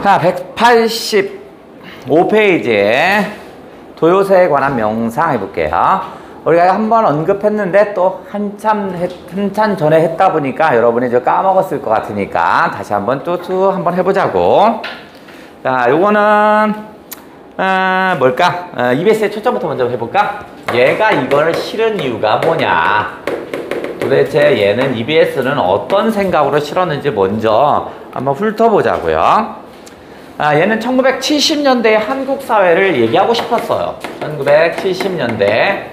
자, 185페이지에 도요새에 관한 명상 해볼게요. 우리가 한번 언급했는데 또 한참 전에 했다 보니까 여러분이 좀 까먹었을 것 같으니까 다시 한번 또 한번 해보자고. 자, 요거는 뭘까? EBS의 초점부터 먼저 해볼까? 얘가 이걸 실은 이유가 뭐냐? 도대체 얘는 EBS는 어떤 생각으로 실었는지 먼저 한번 훑어보자고요. 얘는 1970년대의 한국 사회를 얘기하고 싶었어요. 1970년대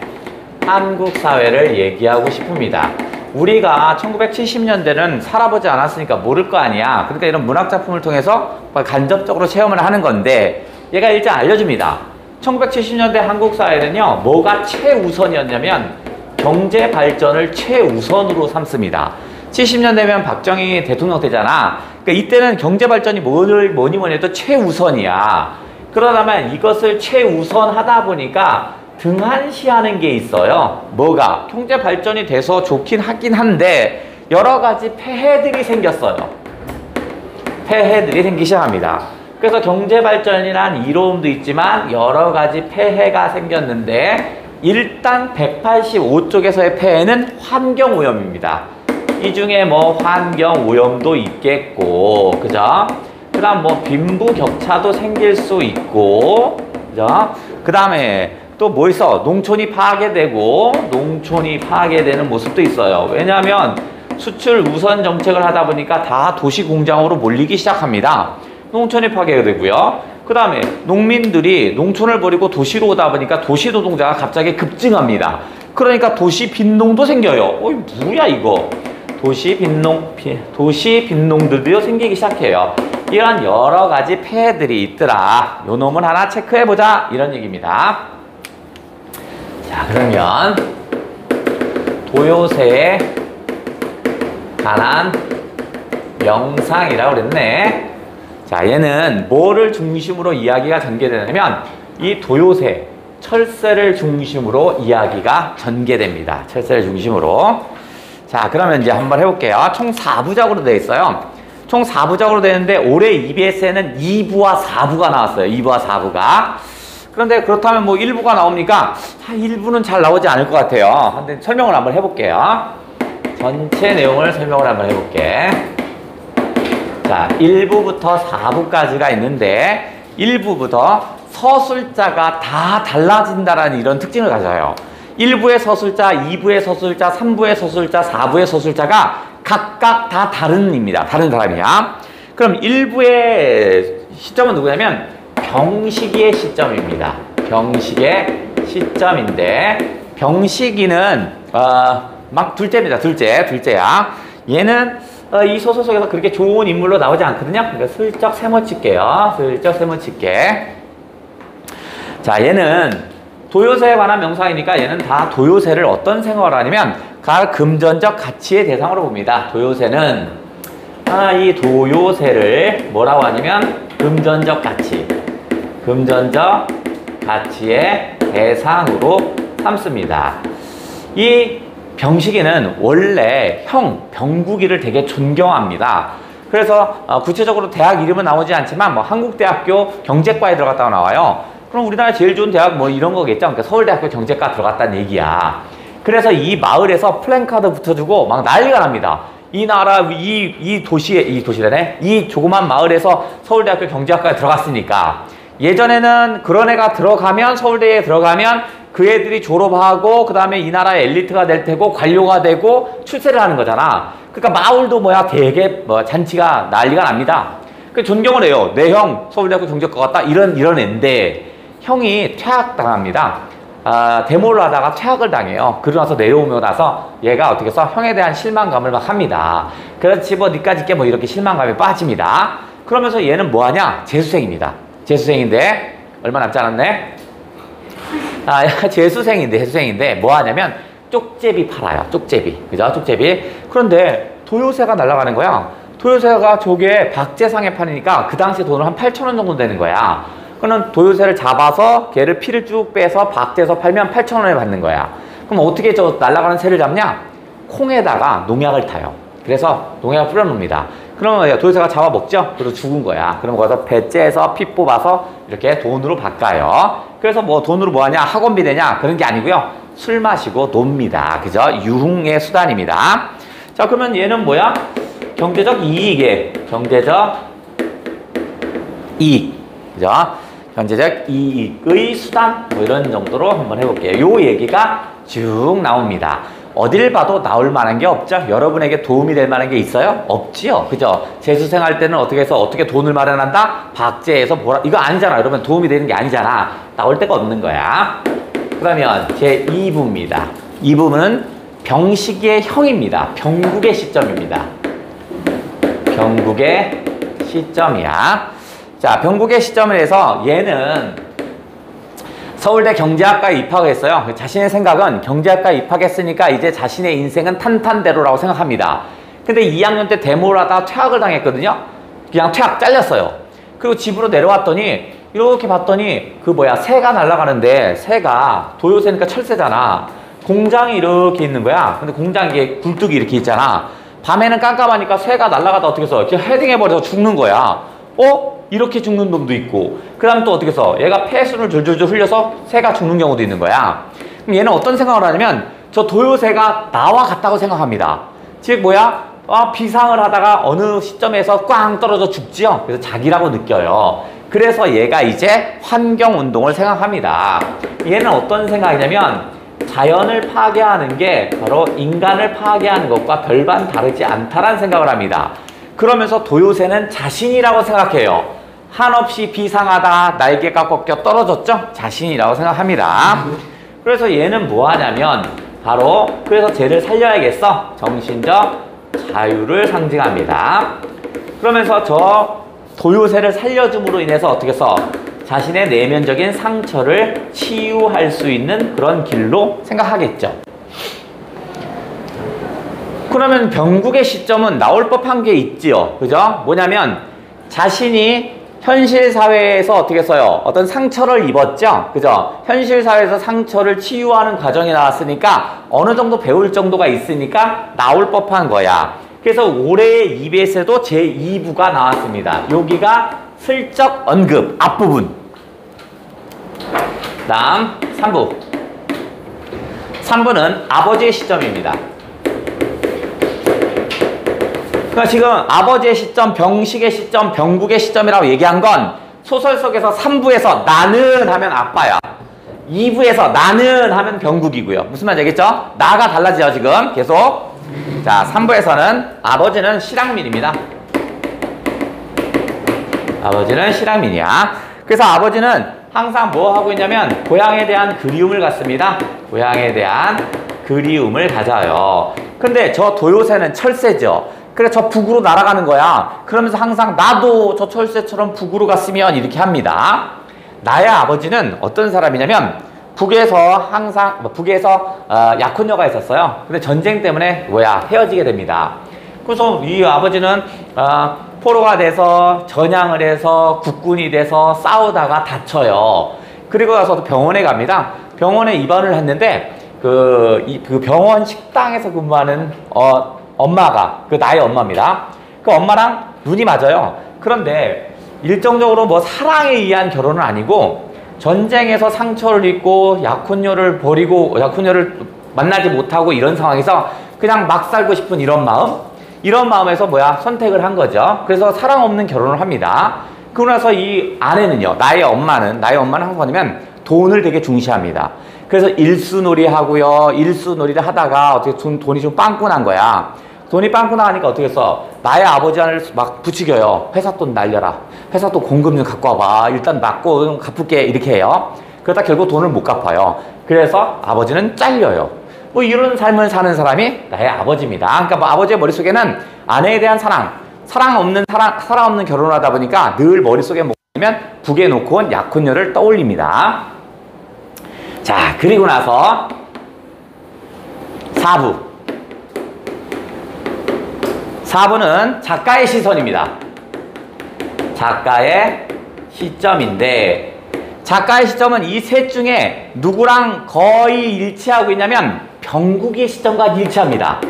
한국 사회를 얘기하고 싶습니다. 우리가 1970년대는 살아보지 않았으니까 모를 거 아니야. 그러니까 이런 문학 작품을 통해서 간접적으로 체험을 하는 건데 얘가 일단 알려줍니다. 1970년대 한국 사회는요, 뭐가 최우선이었냐면 경제 발전을 최우선으로 삼습니다. 70년대면 박정희 대통령 때잖아. 그러니까 이때는 경제 발전이 뭐니 해도 최우선이야. 그러다면 이것을 최우선하다 보니까 등한시하는 게 있어요. 뭐가? 경제 발전이 돼서 좋긴 하긴 한데 여러 가지 폐해들이 생겼어요. 폐해들이 생기기 시작합니다. 그래서 경제 발전이란 이로움도 있지만 여러 가지 폐해가 생겼는데 일단 185쪽에서의 폐해는 환경오염입니다. 이 중에 뭐 환경오염도 있겠고, 그죠? 그 다음 뭐 빈부격차도 생길 수 있고, 그죠? 그 다음에 또 뭐 있어? 농촌이 파괴되는 모습도 있어요. 왜냐하면 수출 우선 정책을 하다 보니까 다 도시 공장으로 몰리기 시작합니다. 농촌이 파괴되고요. 그 다음에 농민들이 농촌을 버리고 도시로 오다 보니까 도시 노동자가 갑자기 급증합니다. 그러니까 도시 빈농도 생겨요. 어이 뭐야 이거? 도시 빈농들도 생기기 시작해요. 이런 여러 가지 폐해들이 있더라. 요 놈은 하나 체크해보자. 이런 얘기입니다. 자, 그러면 도요새에 관한 명상이라고 그랬네. 자, 얘는 뭐를 중심으로 이야기가 전개되냐면 이 도요새, 철새를 중심으로 이야기가 전개됩니다. 철새를 중심으로. 자, 그러면 이제 한번 해볼게요. 총 4부작으로 되어 있어요. 총 4부작으로 되는데 올해 EBS에는 2부와 4부가 나왔어요. 2부와 4부가. 그런데 그렇다면 뭐 1부가 나옵니까? 1부는 잘 나오지 않을 것 같아요. 근데 설명을 한번 해볼게요. 전체 내용을 설명을 한번 해볼게. 자, 1부부터 4부까지가 있는데 1부부터 서술자가 다 달라진다라는 이런 특징을 가져요. 1부의 서술자, 2부의 서술자, 3부의 서술자, 4부의 서술자가 각각 다 다른 사람이야. 그럼 1부의 시점은 누구냐면 병식이의 시점입니다. 병식의 시점인데 병식이는 막 둘째입니다. 둘째야. 얘는 이 소설 속에서 그렇게 좋은 인물로 나오지 않거든요. 그러니까 슬쩍 세모칠게요. 슬쩍 세모칠게. 자, 얘는 도요새에 관한 명상이니까 얘는 다 도요새를 어떤 생각을 하냐면 금전적 가치의 대상으로 봅니다. 도요새는 이 도요새를 뭐라고 하냐면 금전적 가치의 대상으로 삼습니다. 이 병식이는 원래 병국이를 되게 존경합니다. 그래서 구체적으로 대학 이름은 나오지 않지만 뭐 한국대학교 경제과에 들어갔다고 나와요. 그럼 우리나라 제일 좋은 대학 뭐 이런 거겠죠. 그러니까 서울대학교 경제과 들어갔다는 얘기야. 그래서 이 마을에서 플랜카드 붙여주고 막 난리가 납니다. 이 조그만 마을에서 서울대학교 경제학과에 들어갔으니까. 예전에는 그런 애가 들어가면, 서울대에 들어가면 그 애들이 졸업하고 그 다음에 이 나라의 엘리트가 될 테고 관료가 되고 출세를 하는 거잖아. 그러니까 마을도 되게 잔치가 난리가 납니다. 그 존경을 해요. 내 형 서울대학교 경제과 갔다 이런 애인데 형이 퇴학당합니다. 데모를 하다가 퇴학을 당해요. 그러고 나서 내려오고 나서 얘가 어떻게 해서 형에 대한 실망감을 막 합니다. 그렇지 니까짓 게 이렇게 실망감에 빠집니다. 그러면서 얘는 뭐하냐? 재수생입니다. 재수생인데 얼마 남지 않았네? 재수생인데 뭐하냐면 쪽제비 팔아요. 쪽제비. 그죠? 쪽제비. 그런데 도요새가 날아가는 거야. 도요새가 저게 박제상에 파니까 그 당시 돈을 한 8,000원 정도 되는 거야. 그러면 도요새를 잡아서 걔를 피를 쭉 빼서 박제해서 팔면 8,000원에 받는 거야. 그럼 어떻게 저 날아가는 새를 잡냐? 콩에다가 농약을 타요. 그래서 농약을 뿌려놓습니다. 그러면 도요새가 잡아먹죠? 그래서 죽은 거야. 그럼 거기서 배째에서 피 뽑아서 이렇게 돈으로 바꿔요. 그래서 뭐 돈으로 뭐 하냐? 학원비 내냐? 그런 게 아니고요. 술 마시고 놉니다. 그죠? 유흥의 수단입니다. 자, 그러면 얘는 뭐야? 경제적 이익에, 경제적 이익. 그죠? 경제적 이익의 수단. 뭐 이런 정도로 한번 해볼게요. 요 얘기가 쭉 나옵니다. 어딜 봐도 나올 만한 게 없죠? 여러분에게 도움이 될 만한 게 있어요? 없지요? 그죠? 재수생 할 때는 어떻게 해서 어떻게 돈을 마련한다? 박제해서 보라. 이거 아니잖아. 여러분 도움이 되는 게 아니잖아. 나올 데가 없는 거야. 그러면 제 2부입니다. 2부는 병식의 형입니다. 병국의 시점입니다. 병국의 시점이야. 자, 병국의 시점을 해서 얘는 서울대 경제학과에 입학했어요. 자신의 생각은 경제학과에 입학했으니까 이제 자신의 인생은 탄탄대로라고 생각합니다. 근데 2학년 때 데모를 하다가 퇴학을 당했거든요. 그냥 퇴학 잘렸어요. 그리고 집으로 내려왔더니 이렇게 봤더니 그 뭐야 새가 날아가는데 새가 도요새니까 철새잖아. 공장이 이렇게 있는 거야. 근데 공장에 굴뚝이 이렇게 있잖아. 밤에는 깜깜하니까 새가 날아가다 어떻게 해서 이렇게 헤딩해버려서 죽는 거야. 이렇게 죽는 놈도 있고, 그 다음 또 어떻게 해서 얘가 폐수를 졸졸졸 흘려서 새가 죽는 경우도 있는 거야. 그럼 얘는 어떤 생각을 하냐면 저 도요새가 나와 같다고 생각합니다. 즉 뭐야? 비상을 하다가 어느 시점에서 꽝 떨어져 죽지요. 그래서 자기라고 느껴요. 그래서 얘가 이제 환경운동을 생각합니다. 얘는 어떤 생각이냐면 자연을 파괴하는 게 바로 인간을 파괴하는 것과 별반 다르지 않다라는 생각을 합니다. 그러면서 도요새는 자신이라고 생각해요. 한없이 비상하다 날개가 꺾여 떨어졌죠? 자신이라고 생각합니다. 그래서 얘는 뭐 하냐면 바로 그래서 쟤를 살려야겠어. 정신적 자유를 상징합니다. 그러면서 저 도요새를 살려줌으로 인해서 어떻게 해서 자신의 내면적인 상처를 치유할 수 있는 그런 길로 생각하겠죠. 그러면 병국의 시점은 나올 법한 게 있지요. 그죠? 뭐냐면 자신이 현실 사회에서 어떻게 써요? 어떤 상처를 입었죠? 그죠? 현실 사회에서 상처를 치유하는 과정이 나왔으니까 어느 정도 배울 정도가 있으니까 나올 법한 거야. 그래서 올해의 EBS에도 제2부가 나왔습니다. 여기가 슬쩍 언급, 앞부분. 다음 3부. 3부는 아버지의 시점입니다. 그러니까 지금 아버지의 시점, 병식의 시점, 병국의 시점이라고 얘기한 건 소설 속에서 3부에서 나는 하면 아빠야. 2부에서 나는 하면 병국이고요. 무슨 말인지 알겠죠? 나가 달라져요 지금 계속. 자, 3부에서는 아버지는 실향민입니다. 아버지는 실향민이야. 그래서 아버지는 항상 뭐 하고 있냐면 고향에 대한 그리움을 갖습니다. 고향에 대한 그리움을 가져요. 근데 저 도요새는 철새죠. 그래 저 북으로 날아가는 거야. 그러면서 항상 나도 저 철새처럼 북으로 갔으면 이렇게 합니다. 나의 아버지는 어떤 사람이냐면 북에서 항상 약혼녀가 있었어요. 근데 전쟁 때문에 헤어지게 됩니다. 그래서 이 아버지는 포로가 돼서 전향을 해서 국군이 돼서 싸우다가 다쳐요. 그리고 나서 병원에 갑니다. 병원에 입원을 했는데 그 병원 식당에서 근무하는 엄마가 나의 엄마입니다. 그 엄마랑 눈이 맞아요. 그런데 일정적으로 뭐 사랑에 의한 결혼은 아니고 전쟁에서 상처를 입고 약혼녀를 버리고 약혼녀를 만나지 못하고 이런 상황에서 그냥 막 살고 싶은 이런 마음에서 선택을 한 거죠. 그래서 사랑 없는 결혼을 합니다. 그러고 나서 이 아내는요, 나의 엄마는 항상 뭐냐면 돈을 되게 중시합니다. 그래서 일수놀이 하고요. 일수놀이를 하다가 어떻게 돈이 좀 빵꾸 난 거야. 돈이 빵꾸 나니까 어떻게 해서 나의 아버지를 막 부추겨요. 회사 돈 날려라. 회사 돈 공금 좀 갖고 와봐. 일단 맞고 갚을게. 이렇게 해요. 그러다 결국 돈을 못 갚아요. 그래서 아버지는 잘려요. 뭐 이런 삶을 사는 사람이 나의 아버지입니다. 그러니까 뭐 아버지의 머릿속에는 아내에 대한 사랑 없는 결혼을 하다 보니까 늘 머릿속에 뭐냐면 북에 놓고 온 약혼녀를 떠올립니다. 자, 그리고 나서 4부는 작가의 시선입니다. 작가의 시점인데 작가의 시점은 이 셋 중에 누구랑 거의 일치하고 있냐면 병국의 시점과 일치합니다.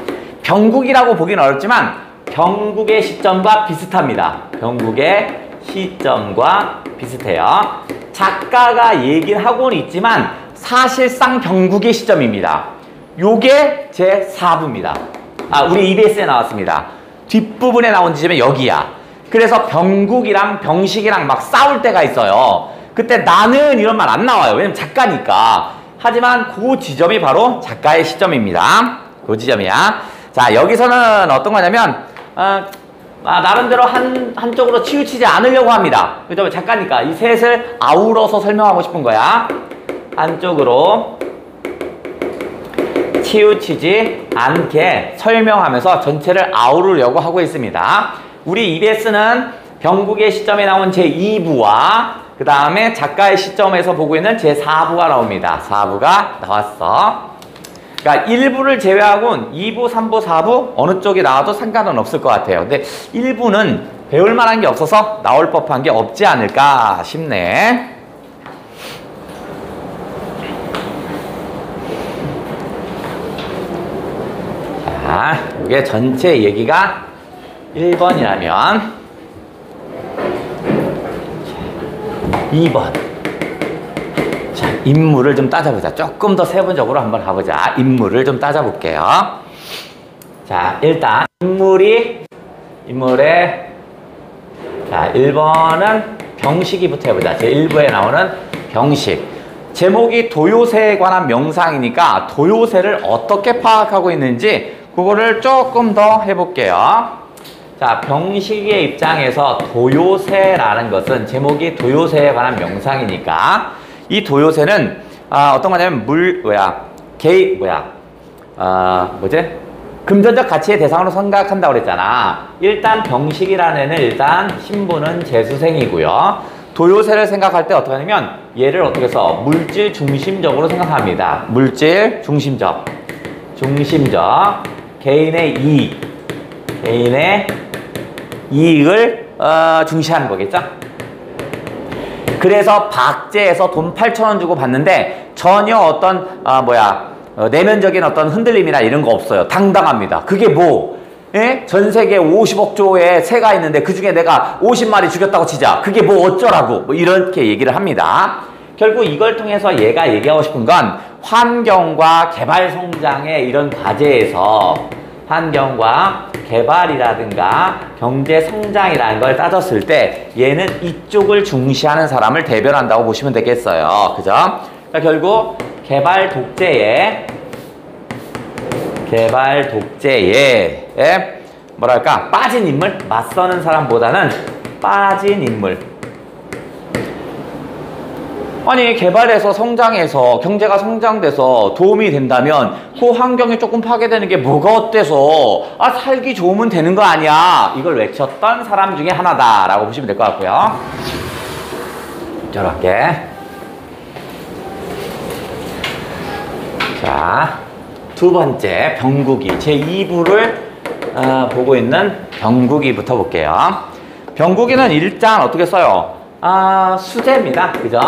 병국이라고 보기는 어렵지만 병국의 시점과 비슷합니다. 병국의 시점과 비슷해요. 작가가 얘기를 하고는 있지만 사실상 병국의 시점입니다. 요게 제 4부입니다. 우리 EBS에 나왔습니다. 뒷부분에 나온 지점이 여기야. 그래서 병국이랑 병식이랑 막 싸울 때가 있어요. 그때 나는 이런 말 안 나와요. 왜냐면 작가니까. 하지만 그 지점이 바로 작가의 시점입니다. 그 지점이야. 자, 여기서는 어떤 거냐면 나름대로 한쪽으로 치우치지 않으려고 합니다. 그죠? 작가니까 이 셋을 아우러서 설명하고 싶은 거야. 한쪽으로 치우치지 않게 설명하면서 전체를 아우르려고 하고 있습니다. 우리 EBS는 병국의 시점에 나온 제2부와 그 다음에 작가의 시점에서 보고 있는 제4부가 나옵니다. 4부가 나왔어. 그러니까 1부를 제외하고는 2부, 3부, 4부 어느 쪽이 나와도 상관은 없을 것 같아요. 근데 1부는 배울 만한 게 없어서 나올 법한 게 없지 않을까 싶네. 자, 이게 전체 얘기가 1번이라면 2번. 자, 인물을 좀 따져보자. 조금 더 세부적으로 한번 가보자. 인물을 좀 따져볼게요. 자, 일단 인물의 자, 1번은 병식이부터 해보자. 제1부에 나오는 병식. 제목이 도요새에 관한 명상이니까 도요새를 어떻게 파악하고 있는지 그거를 조금 더 해볼게요. 자, 병식의 입장에서 도요새라는 것은 제목이 도요새에 관한 명상이니까 이 도요새는 어떤 거냐면 금전적 가치의 대상으로 생각한다고 그랬잖아. 일단 병식이라는 애는 일단 신부는 재수생이고요. 도요새를 생각할 때 어떻게 하냐면 얘를 어떻게 해서 물질 중심적으로 생각합니다. 물질 중심적. 개인의 이익을 중시하는 거겠죠? 그래서 박제해서 돈 8,000원 주고 받는데 전혀 어떤 내면적인 어떤 흔들림이나 이런 거 없어요. 당당합니다. 그게 뭐? 예? 전 세계 50억 조의 새가 있는데 그 중에 내가 50마리 죽였다고 치자. 그게 뭐 어쩌라고? 뭐 이렇게 얘기를 합니다. 결국 이걸 통해서 얘가 얘기하고 싶은 건 환경과 개발 성장의 이런 과제에서 환경과 개발이라든가 경제 성장이라는 걸 따졌을 때 얘는 이쪽을 중시하는 사람을 대변한다고 보시면 되겠어요. 그죠? 그러니까 결국 개발 독재에 뭐랄까 빠진 인물? 맞서는 사람보다는 빠진 인물. 아니 개발해서 성장해서 경제가 성장돼서 도움이 된다면 그 환경이 조금 파괴되는 게 뭐가 어때서 살기 좋으면 되는 거 아니야 이걸 외쳤던 사람 중에 하나다라고 보시면 될 것 같고요. 저렇게 자, 두 번째 병국이 제2부를 보고 있는 병국이부터 볼게요. 병국이는 일단 어떻게 써요? 수재입니다. 그죠?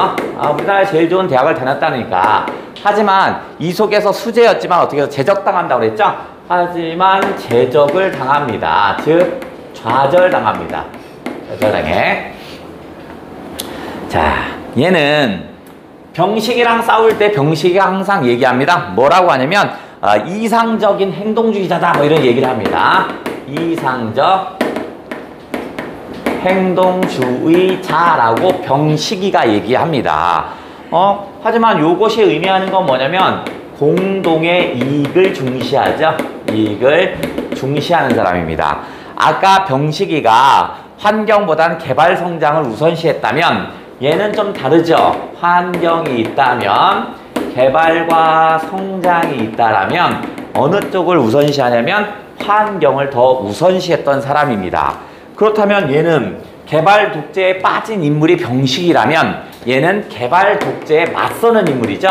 우리나라에 제일 좋은 대학을 다녔다니까. 하지만 이 속에서 수재였지만 어떻게 해서 제적당한다고 그랬죠? 하지만 제적을 당합니다. 즉 좌절당합니다. 좌절당해. 자, 얘는 병식이랑 싸울 때 병식이가 항상 얘기합니다. 뭐라고 하냐면 이상적인 행동주의자다 뭐 이런 얘기를 합니다. 이상적 행동주의자라고 병식이가 얘기합니다. 하지만 이것이 의미하는 건 뭐냐면 공동의 이익을 중시하죠. 이익을 중시하는 사람입니다. 아까 병식이가 환경보다는 개발 성장을 우선시했다면 얘는 좀 다르죠. 환경이 있다면 개발과 성장이 있다라면 어느 쪽을 우선시하냐면 환경을 더 우선시했던 사람입니다. 그렇다면 얘는 개발 독재에 빠진 인물이 병식이라면 얘는 개발 독재에 맞서는 인물이죠.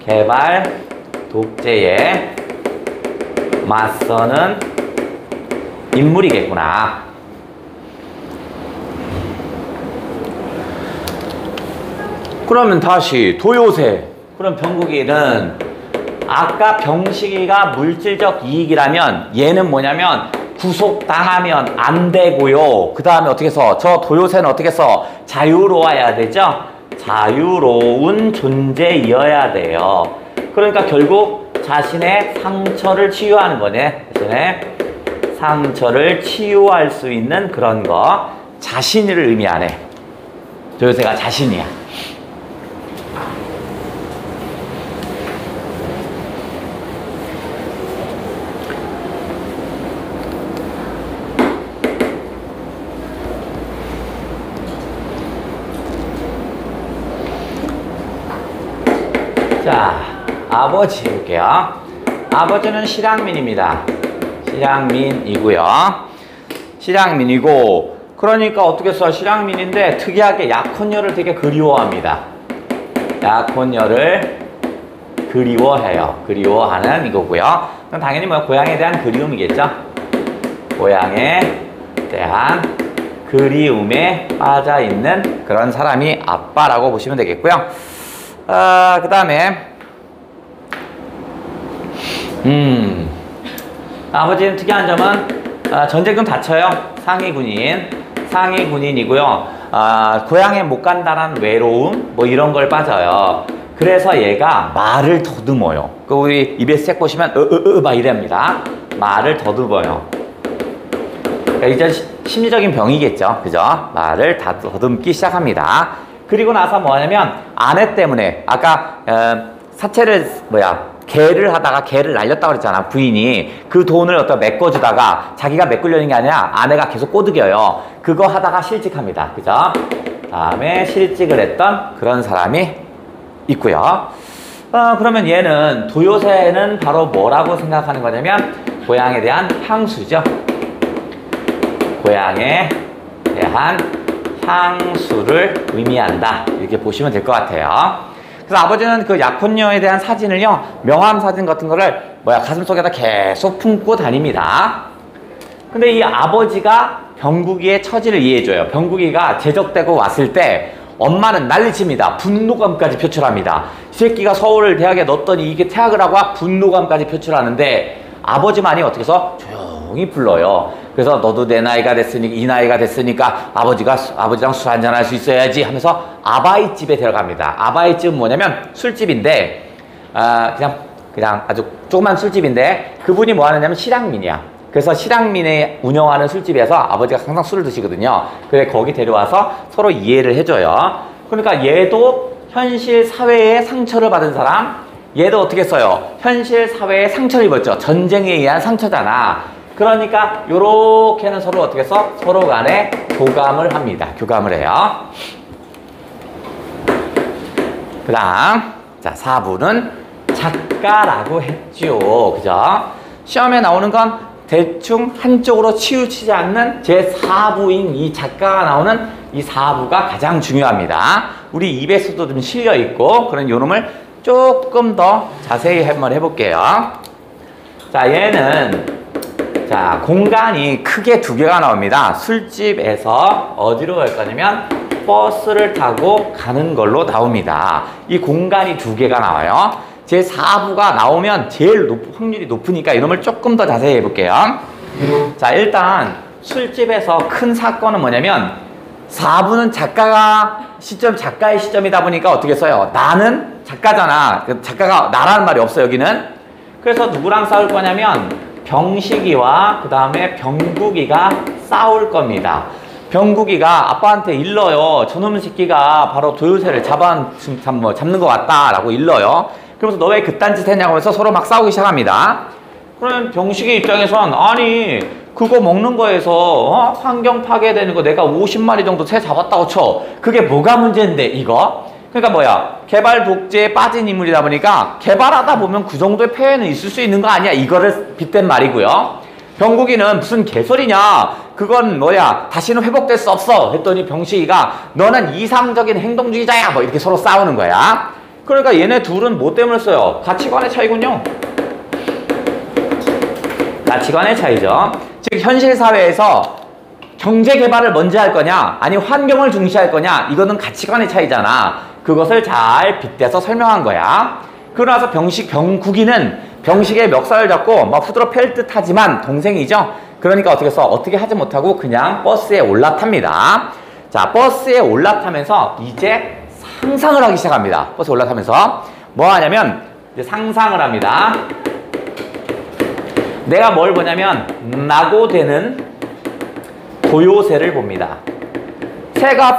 개발 독재에 맞서는 인물이겠구나. 그러면 다시 도요새. 그럼 병국이는 아까 병식이가 물질적 이익이라면 얘는 뭐냐면 구속당하면 안 되고요. 그 다음에 어떻게 해서 저 도요새는 어떻게 해서 자유로워야 되죠? 자유로운 존재이어야 돼요. 그러니까 결국 자신의 상처를 치유하는 거네. 자신의 상처를 치유할 수 있는 그런 거. 자신을 의미하네. 도요새가 자신이야. 자, 아버지 볼게요. 아버지는 실향민입니다. 실향민이고요. 실향민이고, 그러니까 어떻게 써? 실향민인데 특이하게 약혼녀를 되게 그리워합니다. 약혼녀를 그리워해요. 그리워하는 이거고요. 그럼 당연히 뭐 고향에 대한 그리움이겠죠. 고향에 대한 그리움에 빠져 있는 그런 사람이 아빠라고 보시면 되겠고요. 그 다음에 아버지는 특이한 점은 전쟁 좀 다쳐요. 상위 군인이고요. 고향에 못 간다는 외로움 뭐 이런 걸 빠져요. 그래서 얘가 말을 더듬어요. 그 우리 EBS 책 보시면 막 이랍니다. 말을 더듬어요. 그러니까 이제 심리적인 병이겠죠. 그죠? 말을 더듬기 시작합니다. 그리고 나서 뭐냐면 아내 때문에 아까 사채를 개를 하다가 개를 날렸다고 그랬잖아. 부인이 그 돈을 메꿔주다가 자기가 메꾸려는 게 아니라 아내가 계속 꼬드겨요. 그거 하다가 실직합니다. 그죠? 다음에 실직을 했던 그런 사람이 있고요. 그러면 얘는 도요새는 바로 뭐라고 생각하는 거냐면 고향에 대한 향수죠. 고향에 대한 향수를 의미한다. 이렇게 보시면 될 것 같아요. 그래서 아버지는 그 약혼녀에 대한 사진을요, 명함 사진 같은 거를 가슴속에다 계속 품고 다닙니다. 근데 이 아버지가 병국이의 처지를 이해해줘요. 병국이가 제적되고 왔을 때 엄마는 난리칩니다. 분노감까지 표출합니다. 이 새끼가 서울을 대학에 넣었더니 이게 퇴학을 하고 분노감까지 표출하는데 아버지만이 어떻게 해서 조용히 불러요. 그래서 너도 내 나이가 됐으니까 이 나이가 됐으니까 아버지랑 술 한잔 할 수 있어야지 하면서 아바이 집에 들어갑니다. 아바이 집은 뭐냐면 술집인데 그냥 아주 조그만 술집인데 그분이 뭐 하느냐면 실향민이야. 그래서 실향민이 운영하는 술집에서 아버지가 항상 술을 드시거든요. 그래 거기 데려와서 서로 이해를 해줘요. 그러니까 얘도 현실 사회에 상처를 받은 사람, 얘도 어떻게 써요? 현실 사회에 상처를 입었죠. 전쟁에 의한 상처잖아. 그러니까 요렇게는 서로 어떻게 써? 서로 간에 교감을 합니다. 교감을 해요. 그 다음 자 4부는 작가라고 했죠. 그죠? 시험에 나오는 건 대충 한쪽으로 치우치지 않는 제4부인 이 작가가 나오는 이 4부가 가장 중요합니다. 우리 입에서도 좀 실려있고 그런 요놈을 조금 더 자세히 한번 해볼게요. 자 얘는 자 공간이 크게 두 개가 나옵니다. 술집에서 어디로 갈 거냐면 버스를 타고 가는 걸로 나옵니다. 이 공간이 두 개가 나와요. 제4부가 나오면 제일 확률이 높으니까 이놈을 조금 더 자세히 해볼게요. 자 일단 술집에서 큰 사건은 뭐냐면 4부는 작가의 시점이다 보니까 어떻게 써요? 나는 작가잖아. 작가가 나라는 말이 없어 여기는. 그래서 누구랑 싸울 거냐면 병식이와 그 다음에 병국이가 싸울 겁니다. 병국이가 아빠한테 일러요. 저놈의 새끼가 바로 도요새를 잡는 것 같다 라고 일러요. 그러면서 너 왜 그딴 짓 했냐고 해서 서로 막 싸우기 시작합니다. 그러면 병식의 입장에선 아니 그거 먹는 거에서 환경 파괴되는 거 내가 50마리 정도 새 잡았다고 쳐. 그게 뭐가 문제인데 이거? 그러니까 뭐야 개발 독재에 빠진 인물이다 보니까 개발하다 보면 그 정도의 폐해는 있을 수 있는 거 아니야. 이거를 빗댄 말이고요. 병국이는 무슨 개소리냐 그건 뭐야 다시는 회복될 수 없어 했더니 병식이가 너는 이상적인 행동주의자야 뭐 이렇게 서로 싸우는 거야. 그러니까 얘네 둘은 뭐 때문에 써요? 가치관의 차이군요. 가치관의 차이죠. 즉 현실 사회에서 경제 개발을 먼저 할 거냐 아니 환경을 중시할 거냐 이거는 가치관의 차이잖아. 그것을 잘 빗대서 설명한 거야. 그러고 나서 병국이는 병식의 멱살을 잡고 막 후드러 팰 듯 하지만 동생이죠. 그러니까 어떻게 해서 어떻게 하지 못하고 그냥 버스에 올라탑니다. 자, 버스에 올라타면서 이제 상상을 하기 시작합니다. 버스에 올라타면서 뭐 하냐면 이제 상상을 합니다. 내가 뭘 보냐면 낙오되는 도요새를 봅니다. 새가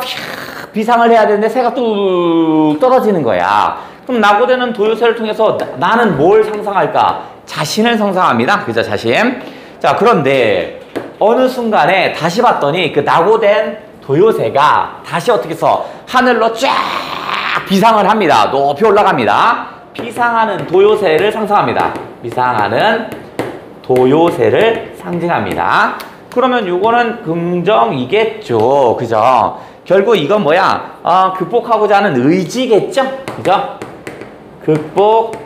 비상을 해야 되는데 새가 뚝 떨어지는 거야. 그럼 낙오되는 도요새를 통해서 나는 뭘 상상할까? 자신을 상상합니다. 그죠? 자신. 자, 그런데 어느 순간에 다시 봤더니 그 낙오된 도요새가 다시 어떻게 해서 하늘로 쫙 비상을 합니다. 높이 올라갑니다. 비상하는 도요새를 상상합니다. 비상하는 도요새를 상징합니다. 그러면 요거는 긍정이겠죠. 그죠? 결국 이건 뭐야? 극복하고자 하는 의지겠죠? 그죠? 극복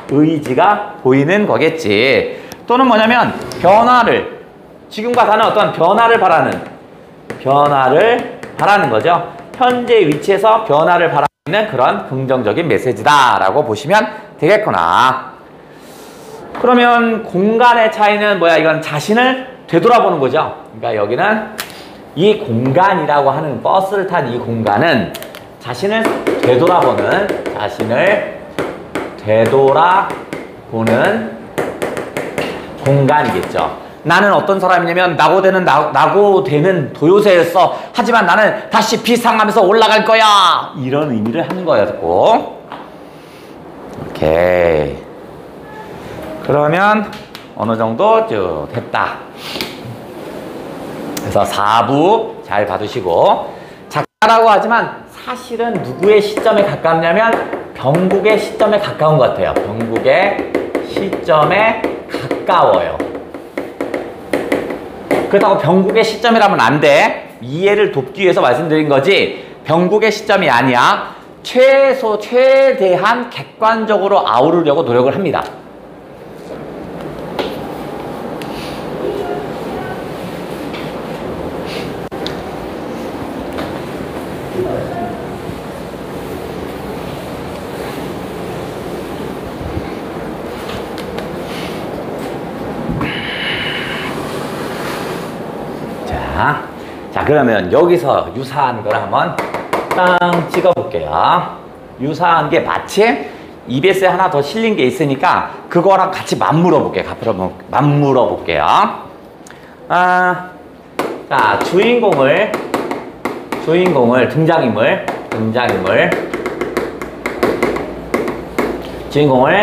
의지가 보이는 거겠지. 또는 뭐냐면 변화를, 지금과 다른 어떤 변화를 바라는 거죠. 현재 위치에서 변화를 바라는 그런 긍정적인 메시지다라고 보시면 되겠구나. 그러면 공간의 차이는 뭐야? 이건 자신을 되돌아보는 거죠. 그러니까 여기는 이 공간이라고 하는 버스를 탄 이 공간은 자신을 되돌아보는 공간이겠죠. 나는 어떤 사람이냐면 낙오되는 도요새였어. 하지만 나는 다시 비상하면서 올라갈 거야. 이런 의미를 하는 거였고. 오케이. 그러면 어느 정도 쭉 됐다. 그래서 4부 잘 봐두시고, 작가라고 하지만 사실은 누구의 시점에 가깝냐면 병국의 시점에 가까운 것 같아요. 병국의 시점에 가까워요. 그렇다고 병국의 시점이라면 안 돼. 이해를 돕기 위해서 말씀드린 거지 병국의 시점이 아니야. 최대한 객관적으로 아우르려고 노력을 합니다. 자, 그러면 여기서 유사한 걸 한번 땅 찍어볼게요. 유사한 게 마침 EBS에 하나 더 실린 게 있으니까 그거랑 같이 맞물어 볼게요. 맞물어 볼게요. 자, 주인공을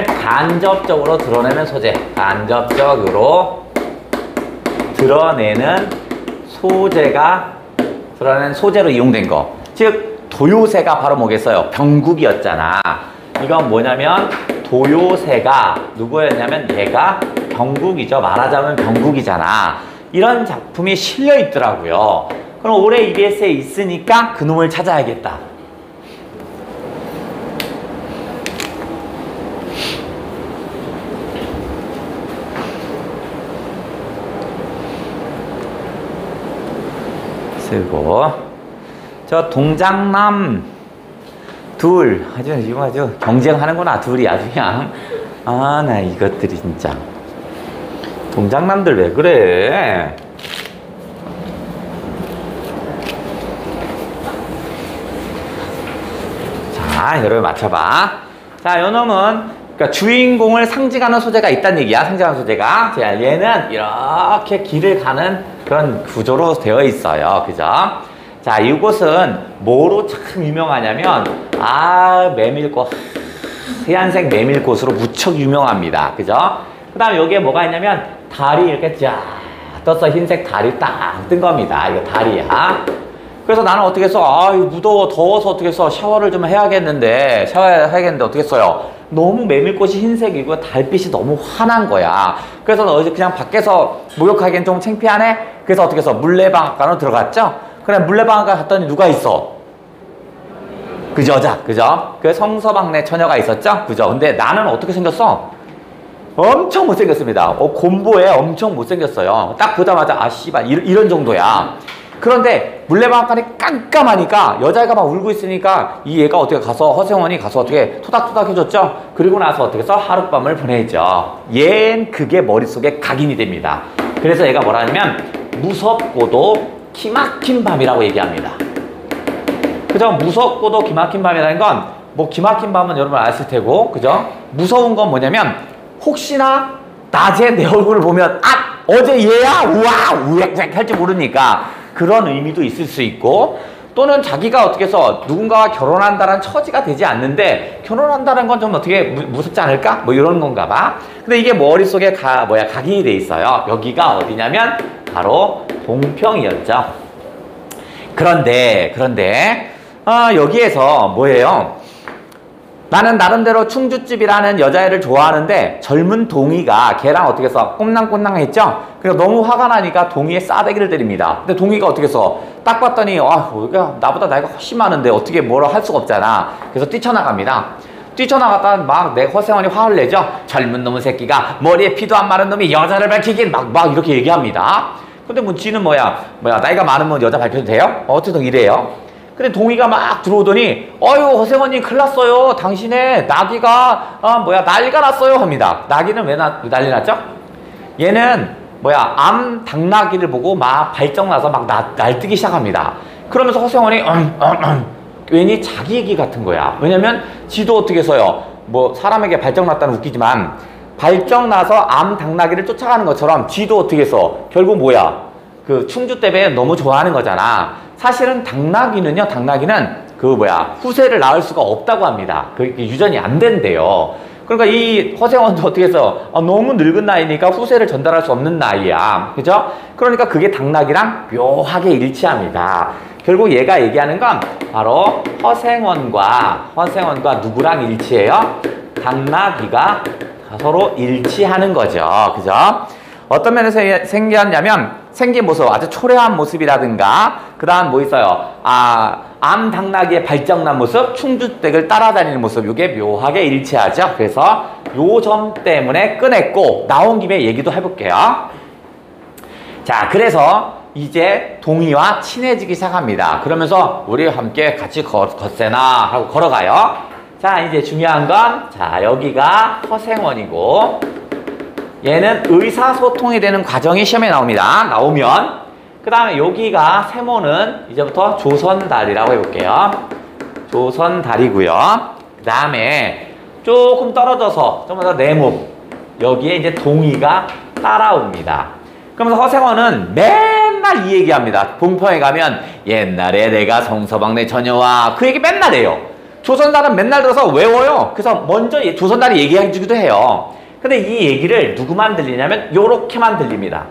간접적으로 드러내는 소재, 간접적으로 드러내는 소재로 이용된 거. 즉 도요새가 바로 뭐겠어요? 병국이었잖아. 이건 뭐냐면 도요새가 누구였냐면 얘가 병국이죠. 말하자면 병국이잖아. 이런 작품이 실려 있더라고요. 그럼 올해 EBS에 있으니까 그놈을 찾아야겠다. 쓰고, 저 동장남 둘 아주 경쟁하는구나. 둘이 아주 그냥 나 이것들이 진짜 동장남들 왜 그래? 자, 여러분 맞춰봐. 자, 요놈은 그러니까 주인공을 상징하는 소재가 있다는 얘기야. 상징하는 소재가. 자, 얘는 이렇게 길을 가는 그런 구조로 되어 있어요. 그죠? 자, 이곳은 뭐로 참 유명하냐면 메밀꽃, 하얀색 메밀꽃으로 무척 유명합니다. 그죠? 그 다음에 여기에 뭐가 있냐면 달이 이렇게 쫙 떠서 흰색 달이 딱 뜬 겁니다. 이거 달이야. 그래서 나는 어떻게 해서 무더워 더워서 어떻게 해서 샤워를 좀 해야겠는데 어떻게 했어요? 너무 메밀꽃이 흰색이고 달빛이 너무 환한 거야. 그래서 너 어제 그냥 밖에서 목욕하기엔 좀 창피하네? 그래서 어떻게 해서 물레방앗간으로 들어갔죠? 그래, 물레방앗간 갔더니 누가 있어? 그 여자, 그죠? 그 성서방네 처녀가 있었죠? 그죠? 근데 나는 어떻게 생겼어? 엄청 못생겼습니다. 곰보에 엄청 못생겼어요. 딱 보자마자 씨발 이런 정도야. 그런데 물레방앗간이 깜깜하니까 여자애가 막 울고 있으니까 이 얘가 어떻게 가서 허생원이 가서 어떻게 토닥토닥 해줬죠. 그리고 나서 어떻게 해서 하룻밤을 보내죠. 얜 그게 머릿속에 각인이 됩니다. 그래서 얘가 뭐라 하냐면 무섭고도 기막힌 밤이라고 얘기합니다. 그죠? 무섭고도 기막힌 밤이라는 건 뭐 기막힌 밤은 여러분 아실 테고, 그죠? 무서운 건 뭐냐면 혹시나 낮에 내 얼굴을 보면 아! 어제 얘야? 우와! 우웩우웩 할지 모르니까 그런 의미도 있을 수 있고, 또는 자기가 어떻게 해서 누군가와 결혼한다는 처지가 되지 않는데 결혼한다는 건 좀 어떻게 무섭지 않을까? 뭐 이런 건가 봐. 근데 이게 머릿속에 각인이 돼 있어요. 여기가 어디냐면 바로 동평이었죠. 그런데 여기에서 뭐예요? 나는 나름대로 충주집이라는 여자애를 좋아하는데 젊은 동희가 걔랑 어떻게 해서 꼼랑꼼랑했죠? 그래서 너무 화가 나니까 동희의 싸대기를 때립니다. 근데 동희가 어떻게 해서 딱 봤더니 여기가 나보다 나이가 훨씬 많은데 어떻게 뭐라 할 수가 없잖아. 그래서 뛰쳐나갑니다. 뛰쳐나갔다 막 내 허생원이 화를 내죠. 젊은 놈의 새끼가 머리에 피도 안 마른 놈이 여자를 밝히긴 막 이렇게 얘기합니다. 근데 뭐 지는 뭐야 나이가 많으면 여자 밝혀도 돼요? 어쨌든 이래요. 근데 동희가 막 들어오더니 허생원님 큰일 났어요. 당신의 나귀가 난리가 났어요 합니다. 나귀는 왜 난리 났죠? 얘는 암 당나귀를 보고 막 발정나서 막 날뛰기 시작합니다. 그러면서 허생원이 괜히 자기 얘기 같은 거야. 왜냐면 지도 어떻게 해서요 사람에게 발정났다는 웃기지만 발정나서 암 당나귀를 쫓아가는 것처럼 지도 어떻게 해서 결국 그 충주 때문에 너무 좋아하는 거잖아. 사실은 당나귀는 후세를 낳을 수가 없다고 합니다. 그게 유전이 안 된대요. 그러니까 이 허생원도 어떻게 해서 너무 늙은 나이니까 후세를 전달할 수 없는 나이야. 그죠? 그러니까 그게 당나귀랑 묘하게 일치합니다. 결국 얘가 얘기하는 건 바로 허생원과 누구랑 일치해요? 당나귀가 서로 일치하는 거죠. 그죠? 어떤 면에서 생겼냐면 생긴 모습, 아주 초라한 모습이라든가 그 다음 뭐 있어요? 암 당나귀의 발정난 모습, 충주댁을 따라다니는 모습, 이게 묘하게 일치하죠. 그래서 요 점 때문에 꺼냈고 나온 김에 얘기도 해볼게요. 자, 그래서 이제 동희와 친해지기 시작합니다. 그러면서 우리 함께 같이 걷세나 하고 걸어가요. 자, 이제 중요한 건 여기가 허생원이고 얘는 의사소통이 되는 과정이 시험에 나옵니다. 나오면 그 다음에 여기가 세모는 이제부터 조선다리라고 해볼게요. 조선다리고요. 그 다음에 조금 떨어져서 좀 더 내몸 여기에 이제 동희가 따라옵니다. 그러면서 허생원은 맨날 이 얘기합니다. 봉평에 가면 옛날에 내가 성서방네 처녀와 그 얘기 맨날 해요. 조선다리는 맨날 들어서 외워요. 그래서 먼저 조선다리 얘기해주기도 해요. 근데 이 얘기를 누구만 들리냐면 요렇게만 들립니다.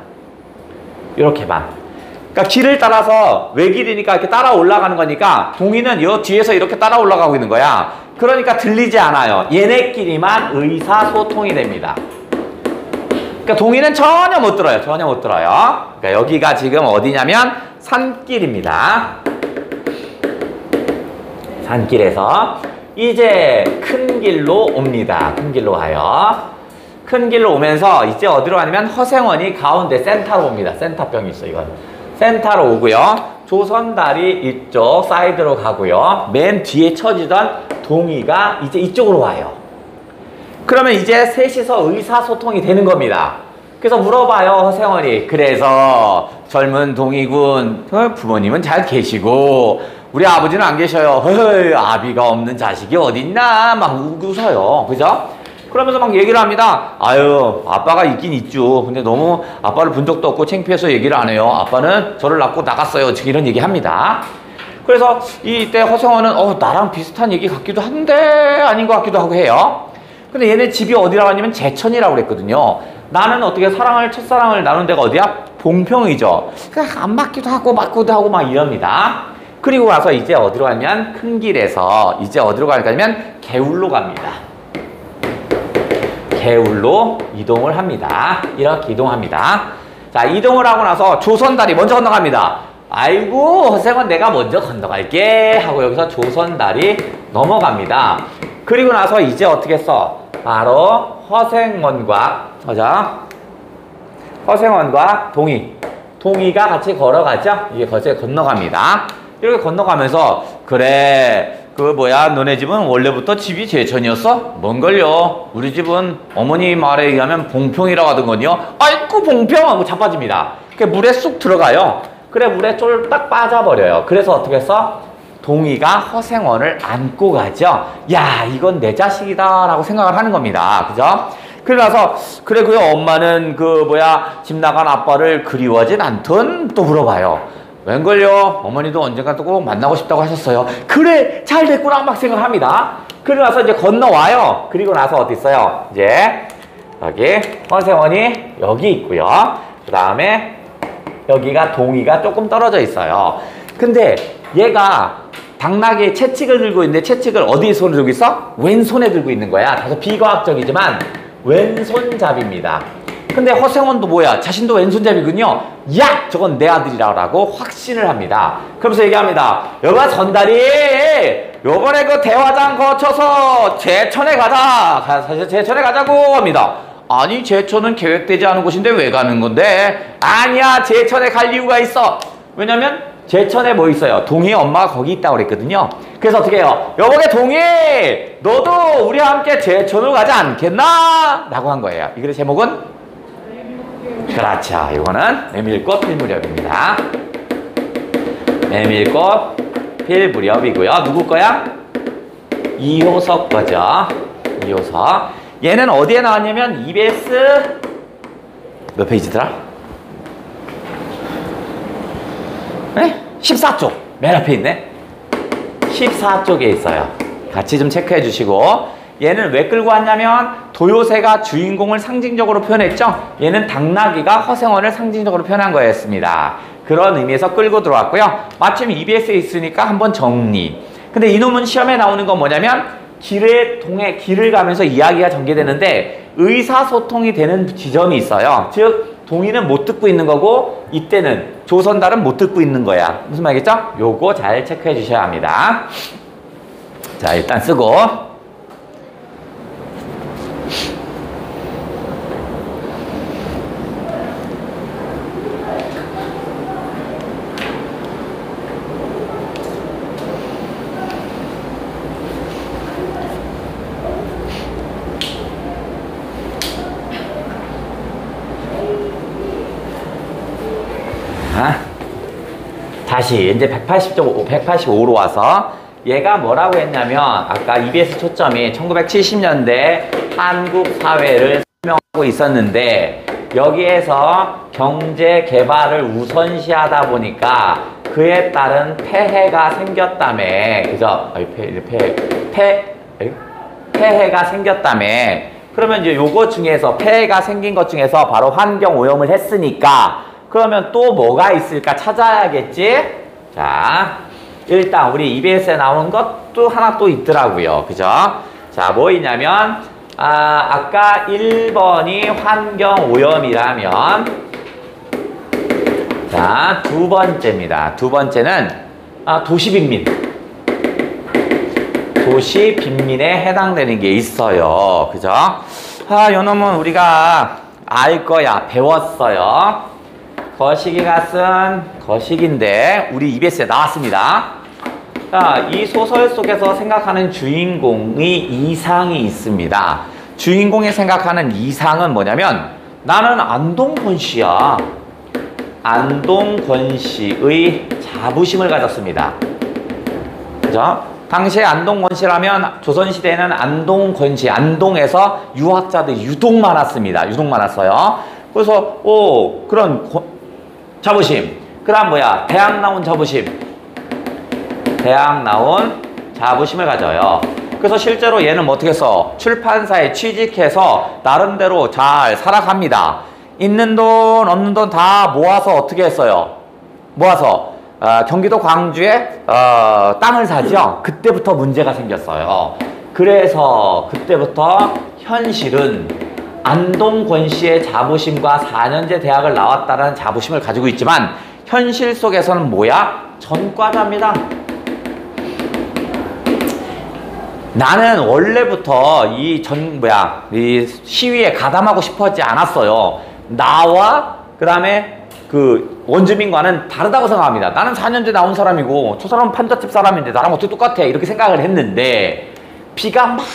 요렇게만. 그러니까 길을 따라서 외길이니까 이렇게 따라 올라가는 거니까 동희는 요 뒤에서 이렇게 따라 올라가고 있는 거야. 그러니까 들리지 않아요. 얘네끼리만 의사소통이 됩니다. 그러니까 동희는 전혀 못 들어요. 그러니까 여기가 지금 어디냐면 산길입니다. 산길에서 이제 큰 길로 옵니다. 큰 길로 가요. 큰 길로 오면서 이제 어디로 가냐면 허생원이 가운데 센터로 옵니다. 센터병이 있어 이건. 센터로 오고요. 조선다리 이쪽 사이드로 가고요. 맨 뒤에 처지던 동희가 이제 이쪽으로 와요. 그러면 이제 셋이서 의사소통이 되는 겁니다. 그래서 물어봐요 허생원이. 그래서 젊은 동희군 부모님은 잘 계시고 우리 아버지는 안 계셔요. 허허 아비가 없는 자식이 어딨나 막 웃어요. 그죠? 그러면서 막 얘기를 합니다. 아빠가 있긴 있죠. 근데 너무 아빠를 본 적도 없고 창피해서 얘기를 안 해요. 아빠는 저를 낳고 나갔어요. 지금 이런 얘기 합니다. 그래서 이때 허생원은 나랑 비슷한 얘기 같기도 한데 아닌 것 같기도 하고 해요. 근데 얘네 집이 어디라고 하냐면 제천이라고 그랬거든요. 나는 어떻게 첫사랑을 나눈 데가 어디야? 봉평이죠. 그러니까 안 맞기도 하고 맞기도 하고 막 이럽니다. 그리고 와서 이제 어디로 가냐면 큰 길에서 이제 어디로 가냐면 개울로 갑니다. 개울로 이동을 합니다. 이렇게 이동합니다. 자, 이동을 하고 나서 조선다리 먼저 건너갑니다. 아이고 허생원 내가 먼저 건너갈게 하고 여기서 조선다리 넘어갑니다. 그리고 나서 이제 어떻게 했어? 바로 허생원과 동희 동의가 같이 걸어가죠. 이게 거기에 건너갑니다. 이렇게 건너가면서 그래 너네 집은 원래부터 집이 제천이었어? 뭔걸요? 우리 집은 어머니 말에 의하면 봉평이라고 하던거든요. 아이쿠 봉평! 하고 자빠집니다. 물에 쑥 들어가요. 그래 물에 쫄딱 빠져버려요. 그래서 어떻게 했어? 동의가 허생원을 안고 가죠. 야 이건 내 자식이다 라고 생각을 하는 겁니다. 그죠? 그래서 그래고요 엄마는 집 나간 아빠를 그리워하진 않던 또 물어봐요. 웬걸요? 어머니도 언젠가 또 꼭 만나고 싶다고 하셨어요. 그래 잘 됐구나 막 생각합니다. 그러고 나서 이제 건너와요. 그리고 나서 어디 있어요? 이제 여기 허생원이 여기 있고요. 그 다음에 여기가 동의가 조금 떨어져 있어요. 근데 얘가 당나귀 채찍을 들고 있는데 채찍을 어디 손에 들고 있어? 왼손에 들고 있는 거야. 다소 비과학적이지만 왼손잡이입니다. 근데 허생원도 뭐야? 자신도 왼손잡이군요. 야! 저건 내 아들이라고 확신을 합니다. 그러면서 얘기합니다. 여봐 전달이 요번에 대화장 거쳐서 제천에 가자. 사실 제천에 가자고 합니다. 아니 제천은 계획되지 않은 곳인데 왜 가는 건데? 아니야 제천에 갈 이유가 있어. 왜냐면 제천에 뭐 있어요? 동희 엄마가 거기 있다고 그랬거든요. 그래서 어떻게 해요? 여보게 동희 너도 우리와 함께 제천으로 가지 않겠나? 라고 한 거예요. 이 글의 제목은? 그렇죠. 이거는 메밀꽃 필무렵입니다. 메밀꽃 필무렵이고요. 누구 거야? 이효석 거죠. 이효석. 얘는 어디에 나왔냐면 EBS 몇 페이지더라? 네? 14쪽. 맨 앞에 있네. 14쪽에 있어요. 같이 좀 체크해 주시고 얘는 왜 끌고 왔냐면 도요새가 주인공을 상징적으로 표현했죠. 얘는 당나귀가 허생원을 상징적으로 표현한 거였습니다. 그런 의미에서 끌고 들어왔고요. 마침 EBS에 있으니까 한번 정리. 근데 이놈은 시험에 나오는 건 뭐냐면 길을 가면서 이야기가 전개되는데 의사소통이 되는 지점이 있어요. 즉 동의는 못 듣고 있는 거고 이때는 조선달은 못 듣고 있는 거야. 무슨 말이겠죠? 요거 잘 체크해 주셔야 합니다. 자 일단 쓰고 다시 이제 185로 와서 얘가 뭐라고 했냐면 아까 EBS 초점이 1970년대 한국 사회를 설명하고 있었는데 여기에서 경제 개발을 우선시하다 보니까 그에 따른 폐해가 생겼다며 그죠? 폐해가 생겼다며 그러면 이제 요거 중에서 폐해가 생긴 것 중에서 바로 환경 오염을 했으니까 그러면 또 뭐가 있을까 찾아야겠지? 자, 일단 우리 EBS에 나온 것도 하나 또 있더라고요. 그죠? 자, 뭐 있냐면 아까 1번이 환경 오염이라면 자, 두 번째입니다. 두 번째는 도시빈민. 도시빈민에 해당되는 게 있어요. 그죠? 요 놈은 우리가 알 거야. 배웠어요. 거시기가 쓴 거시기인데 우리 EBS에 나왔습니다. 자, 이 소설 속에서 생각하는 주인공의 이상이 있습니다. 주인공이 생각하는 이상은 뭐냐면 나는 안동권 씨야. 안동권 씨의 자부심을 가졌습니다. 그죠? 당시에 안동권 씨라면 조선시대에는 안동권 씨, 안동에서 유학자들이 유독 많았습니다. 유독 많았어요. 그래서 그런 자부심. 그 다음 뭐야? 대학 나온 자부심. 대학 나온 자부심을 가져요. 그래서 실제로 얘는 어떻게 했어? 출판사에 취직해서 나름대로 잘 살아갑니다. 있는 돈 없는 돈 다 모아서 어떻게 했어요? 모아서 경기도 광주에 땅을 사죠. 그때부터 문제가 생겼어요. 그래서 그때부터 현실은 안동권 씨의 자부심과 4년제 대학을 나왔다는 자부심을 가지고 있지만 현실 속에서는 뭐야? 전과자입니다. 나는 원래부터 이 시위에 가담하고 싶었지 않았어요. 나와 그 다음에 그 원주민과는 다르다고 생각합니다. 나는 4년제 나온 사람이고 저 사람은 판잣집 사람인데 나랑 어떻게 똑같아 이렇게 생각을 했는데 비가 막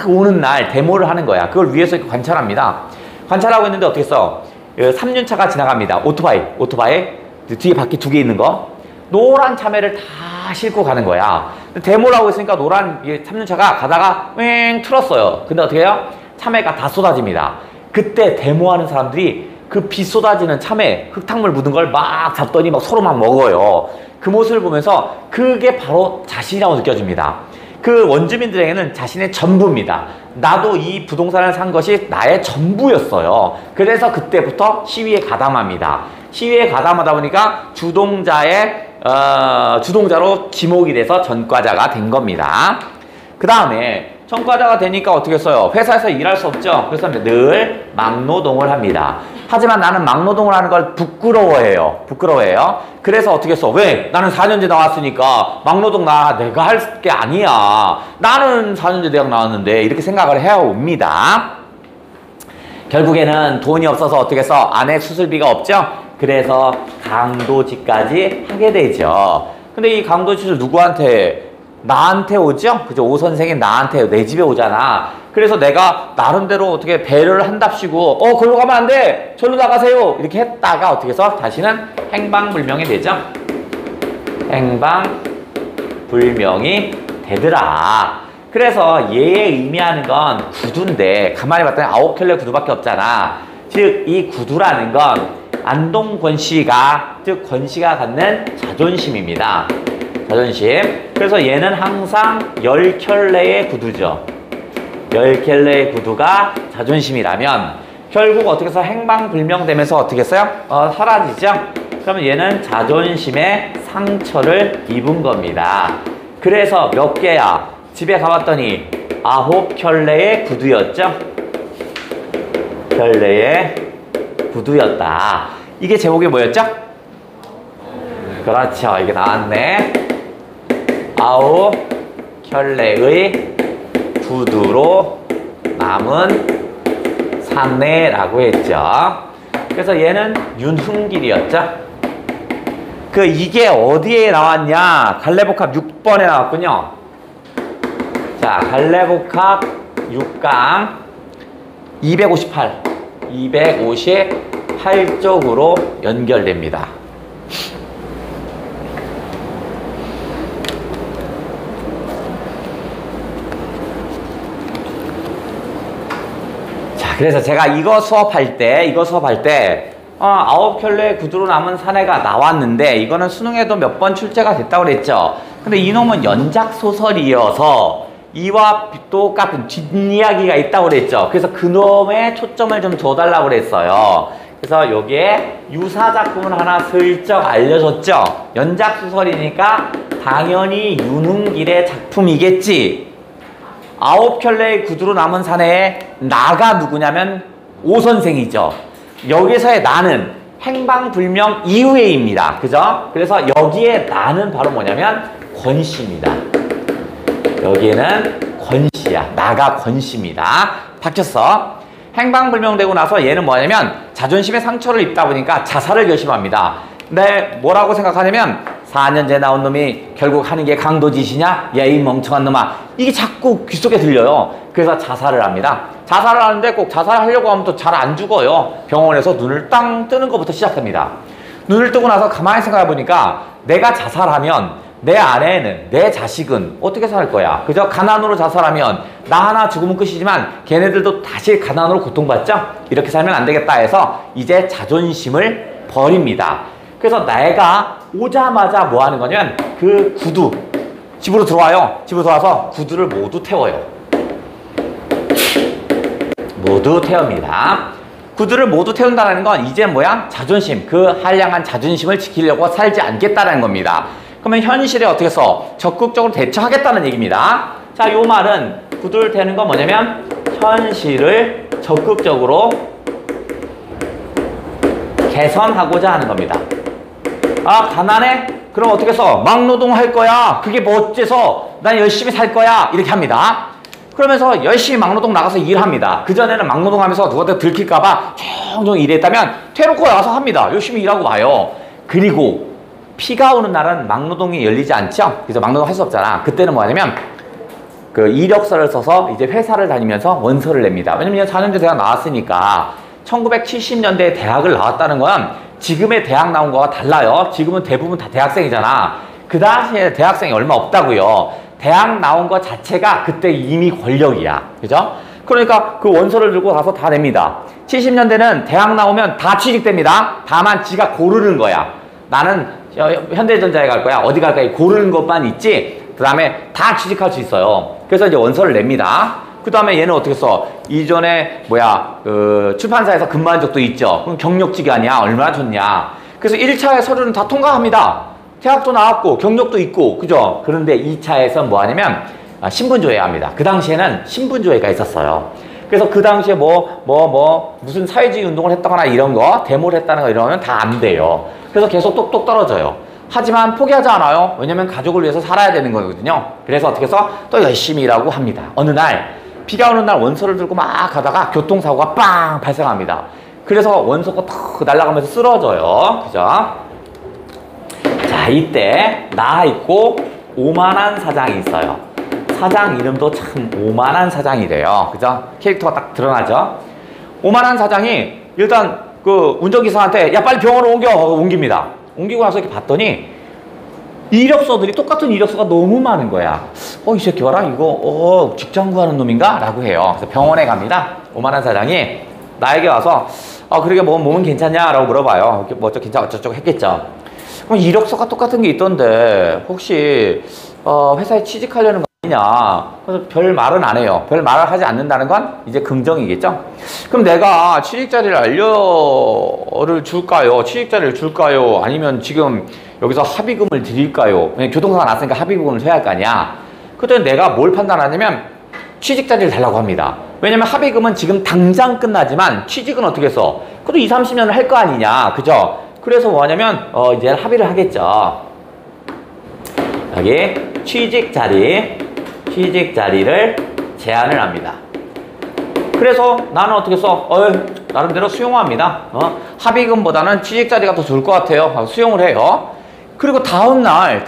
오는 날 데모를 하는 거야. 그걸 위에서 이렇게 관찰합니다. 관찰하고 있는데 어떻게 써? 3륜차가 지나갑니다. 오토바이 뒤에 바퀴 2개 있는 거 노란 참외를 다 싣고 가는 거야. 데모를 하고 있으니까 노란 3륜차가 가다가 윙 틀었어요. 근데 어떻게 해요? 참외가 다 쏟아집니다. 그때 데모하는 사람들이 그 비 쏟아지는 참외 흙탕물 묻은 걸 막 잡더니 막 서로 막 먹어요. 그 모습을 보면서 그게 바로 자신이라고 느껴집니다. 그 원주민들에게는 자신의 전부입니다. 나도 이 부동산을 산 것이 나의 전부였어요. 그래서 그때부터 시위에 가담합니다. 시위에 가담하다 보니까 주동자로 지목이 돼서 전과자가 된 겁니다. 그 다음에 전과자가 되니까 어떻게 써요? 회사에서 일할 수 없죠. 그래서 늘 막노동을 합니다. 하지만 나는 막노동을 하는 걸 부끄러워해요. 그래서 어떻게 써? 왜? 나는 4년제 나왔으니까 막노동 내가 할 게 아니야. 나는 4년제 대학 나왔는데 이렇게 생각을 해옵니다. 결국에는 돈이 없어서 어떻게 써? 아내 수술비가 없죠? 그래서 강도직까지 하게 되죠. 근데 이 강도직을 누구한테? 나한테 오죠? 그죠? 오 선생이 나한테 내 집에 오잖아. 그래서 내가 나름대로 어떻게 배려를 한답시고 거기로 가면 안 돼! 절로 나가세요! 이렇게 했다가 어떻게 해서 다시는 행방불명이 되죠? 행방불명이 되더라. 그래서 얘의 의미하는 건 구두인데 가만히 봤더니 9켤레 구두밖에 없잖아. 즉 이 구두라는 건 안동 권씨가 즉 권씨가 갖는 자존심입니다. 자존심. 그래서 얘는 항상 10켤레의 구두죠. 10켤레의 구두가 자존심이라면 결국 어떻게 해서 행방불명되면서 어떻게 했어요? 사라지죠? 그러면 얘는 자존심의 상처를 입은 겁니다. 그래서 몇 개야? 집에 가봤더니 9켤레의 구두였죠? 켤레의 구두였다. 이게 제목이 뭐였죠? 그렇죠. 이게 나왔네. 9켤레의 구두로 남은 사내라고 했죠. 그래서 얘는 윤흥길이었죠. 이게 어디에 나왔냐? 갈래복합 6번에 나왔군요. 자, 갈래복합 6강 258쪽으로 연결됩니다. 그래서 제가 이거 수업할 때 9켤레 구두로 남은 사내가 나왔는데 이거는 수능에도 몇 번 출제가 됐다고 그랬죠. 근데 이놈은 연작소설이어서 이와 똑같은 뒷이야기가 있다고 그랬죠. 그래서 그놈의 초점을 좀 둬달라고 그랬어요. 그래서 여기에 유사작품을 하나 슬쩍 알려줬죠. 연작소설이니까 당연히 윤흥길의 작품이겠지. 9켤레의 구두로 남은 사내의 나가 누구냐면 오 선생이죠. 여기서의 나는 행방불명 이후에입니다. 그죠? 그래서 여기에 나는 바로 뭐냐면 권씨입니다. 여기에는 권씨야. 나가 권씨입니다. 바뀌었어. 행방불명되고 나서 얘는 뭐냐면 자존심의 상처를 입다 보니까 자살을 결심합니다. 근데 뭐라고 생각하냐면 4년제 나온 놈이 결국 하는 게 강도짓이냐? 야, 이 멍청한 놈아. 이게 자꾸 귓속에 들려요. 그래서 자살을 합니다. 자살을 하는데 꼭 자살하려고 하면 또 잘 안 죽어요. 병원에서 눈을 땅 뜨는 것부터 시작합니다. 눈을 뜨고 나서 가만히 생각해 보니까 내가 자살하면 내 아내는, 내 자식은 어떻게 살 거야? 그죠? 가난으로 자살하면 나 하나 죽으면 끝이지만 걔네들도 다시 가난으로 고통받죠? 이렇게 살면 안 되겠다 해서 이제 자존심을 버립니다. 그래서 내가 오자마자 뭐 하는 거냐면 그 구두 집으로 들어와요. 집으로 들어와서 구두를 모두 태워요. 모두 태웁니다. 구두를 모두 태운다는 건 이제 뭐야? 자존심, 그 한량한 자존심을 지키려고 살지 않겠다는 겁니다. 그러면 현실에 어떻게 써? 적극적으로 대처하겠다는 얘기입니다. 자, 요 말은 구두를 태우는 건 뭐냐면 현실을 적극적으로 개선하고자 하는 겁니다. 아, 가난해? 그럼 어떻게 써? 막노동할 거야. 그게 뭐 어째서 난 열심히 살 거야. 이렇게 합니다. 그러면서 열심히 막노동 나가서 일합니다. 그전에는 막노동하면서 누구한테 들킬까봐 종종 일했다면 퇴놓고 나가서 합니다. 열심히 일하고 와요. 그리고 비가 오는 날은 막노동이 열리지 않죠? 그래서 막노동 할 수 없잖아. 그때는 뭐냐면 그 이력서를 써서 이제 회사를 다니면서 원서를 냅니다. 왜냐면 4년제 대학 나왔으니까 1970년대에 대학을 나왔다는 건 지금의 대학 나온 거와 달라요. 지금은 대부분 다 대학생이잖아. 그 당시에 대학생이 얼마 없다고요. 대학 나온 것 자체가 그때 이미 권력이야. 그죠? 그러니까 그 원서를 들고 가서 다 냅니다. 70년대는 대학 나오면 다 취직됩니다. 다만 지가 고르는 거야. 나는 현대전자에 갈 거야. 어디 갈 거야. 고르는 것만 있지. 그 다음에 다 취직할 수 있어요. 그래서 이제 원서를 냅니다. 그 다음에 얘는 어떻게 써? 이전에 출판사에서 근무한 적도 있죠. 그럼 경력직이 아니야. 얼마나 좋냐. 그래서 1차의 서류는 다 통과합니다. 대학도 나왔고 경력도 있고 그죠? 그런데 2차에서 뭐 하냐면 신분조회해야 합니다. 그 당시에는 신분조회가 있었어요. 그래서 그 당시에 무슨 사회주의 운동을 했다거나 이런 거, 데모를 했다는 거 이러면 다 안 돼요. 그래서 계속 똑똑 떨어져요. 하지만 포기하지 않아요. 왜냐면 가족을 위해서 살아야 되는 거거든요. 그래서 어떻게 해서 또 열심히 일하고 합니다. 어느 날 비가 오는 날 원서를 들고 막 가다가 교통사고가 빵 발생합니다. 그래서 원서가 탁 날아가면서 쓰러져요. 그죠? 자, 이때 나 있고 오만한 사장이 있어요. 사장 이름도 참 오만한 사장이래요. 그죠? 캐릭터가 딱 드러나죠? 오만한 사장이 일단 그 운전기사한테 야 빨리 병원으로 옮겨 하고 옮깁니다. 옮기고 나서 이렇게 봤더니 이력서들이 똑같은 이력서가 너무 많은 거야. 이 새끼 봐라 이거 직장 구하는 놈인가? 라고 해요. 그래서 병원에 갑니다. 오만한 사장이 나에게 와서 그러게 몸은 괜찮냐? 라고 물어봐요. 어쩌고 했겠죠. 그럼 이력서가 똑같은 게 있던데 혹시 회사에 취직하려는 거 아니냐? 그래서 별 말은 안 해요. 별 말을 하지 않는다는 건 이제 긍정이겠죠? 그럼 내가 취직 자리를 줄까요? 아니면 지금 여기서 합의금을 드릴까요? 교통사고가 났으니까 합의금을 줘야 할 거 아니야? 그때 내가 뭘 판단하냐면 취직 자리를 달라고 합니다. 왜냐면 합의금은 지금 당장 끝나지만 취직은 어떻게 해서 그래도 20, 30년을 할 거 아니냐? 그죠? 그래서 뭐냐면 이제 합의를 하겠죠. 여기 취직 자리를 제안을 합니다. 그래서 나는 어떻게 써? 나름대로 수용합니다. 합의금보다는 취직 자리가 더 좋을 것 같아요. 수용을 해요. 그리고 다음날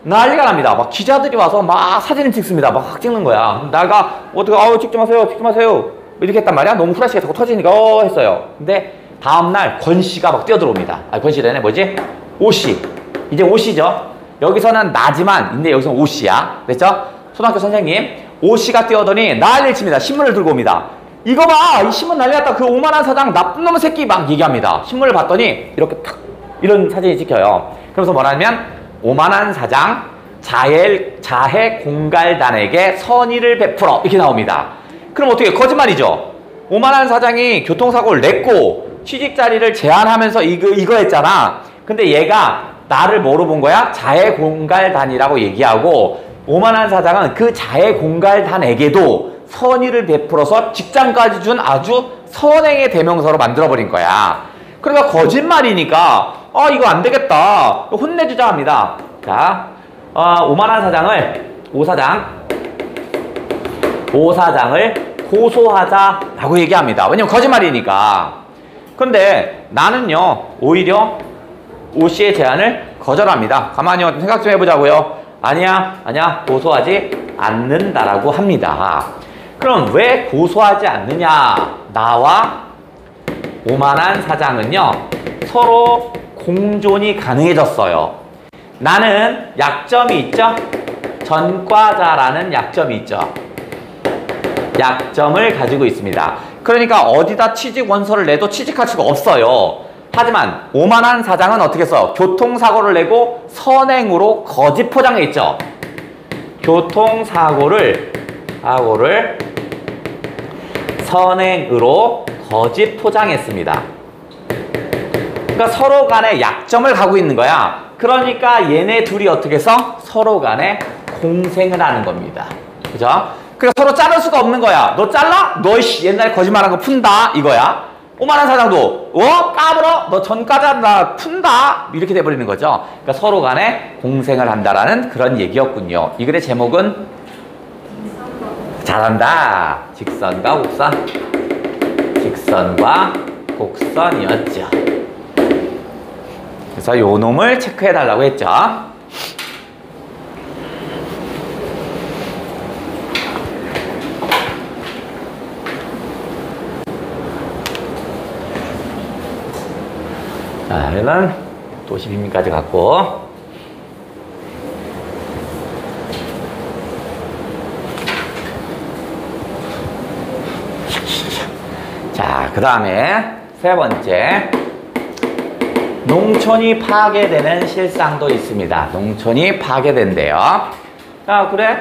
난리가 납니다. 막 기자들이 와서 막 사진을 찍습니다. 막 찍는 거야. 내가 어떻게 찍지 마세요. 이렇게 했단 말이야. 너무 후라시가 자꾸 터지니까 했어요. 근데 다음날 권 씨가 막 뛰어들어옵니다. 권 씨래네. 뭐지? 오 씨. 이제 오 씨죠. 여기서는 나지만 근데 여기서는 오 씨야. 됐죠? 초등학교 선생님. 오 씨가 뛰어오더니 난리를 칩니다. 신문을 들고 옵니다. 이거 봐! 이 신문 난리 났다. 그 오만한 사장 나쁜 놈의 새끼 막 얘기합니다. 신문을 봤더니 이렇게 탁 이런 사진이 찍혀요. 그래서 뭐라면 오만한 사장 자해 공갈단에게 선의를 베풀어 이렇게 나옵니다. 그럼 어떻게 거짓말이죠? 오만한 사장이 교통사고를 냈고 취직 자리를 제안하면서 이거 했잖아. 근데 얘가 나를 뭐로 본 거야? 자해 공갈단이라고 얘기하고 오만한 사장은 그 자해 공갈단에게도 선의를 베풀어서 직장까지 준 아주 선행의 대명사로 만들어버린 거야. 그러니까 거짓말이니까 이거 안 되겠다. 혼내주자 합니다. 자, 오만한 사장을 오 사장을 고소하자라고 얘기합니다. 왜냐면 거짓말이니까. 근데 나는요 오히려 오 씨의 제안을 거절합니다. 가만히 생각 좀 해보자고요. 아니야 고소하지 않는다라고 합니다. 그럼 왜 고소하지 않느냐? 나와 오만한 사장은요 서로 공존이 가능해졌어요. 나는 약점이 있죠? 전과자라는 약점이 있죠. 약점을 가지고 있습니다. 그러니까 어디다 취직 원서를 내도 취직할 수가 없어요. 하지만 오만한 사장은 어떻게 써? 교통사고를 내고 선행으로 거짓 포장했죠. 교통사고를 선행으로 거짓 포장했습니다. 그러니까 서로 간에 약점을 가지고 있는 거야. 그러니까 얘네 둘이 어떻게 해서 서로 간에 공생을 하는 겁니다. 그죠? 그래서 서로 자를 수가 없는 거야. 너 잘라? 너 옛날에 거짓말한 거 푼다 이거야. 오만한 사장도 까불어? 너 전과자 나 푼다? 이렇게 돼버리는 거죠. 그러니까 서로 간에 공생을 한다라는 그런 얘기였군요. 이 글의 제목은 잘한다. 직선과 곡선. 직선과 곡선이었죠. 그래서 요 놈을 체크해 달라고 했죠. 자, 얘는 도시 빈민까지 갔고, 자, 그 다음에 세 번째, 농촌이 파괴되는 실상도 있습니다. 농촌이 파괴된대요. 자, 그래?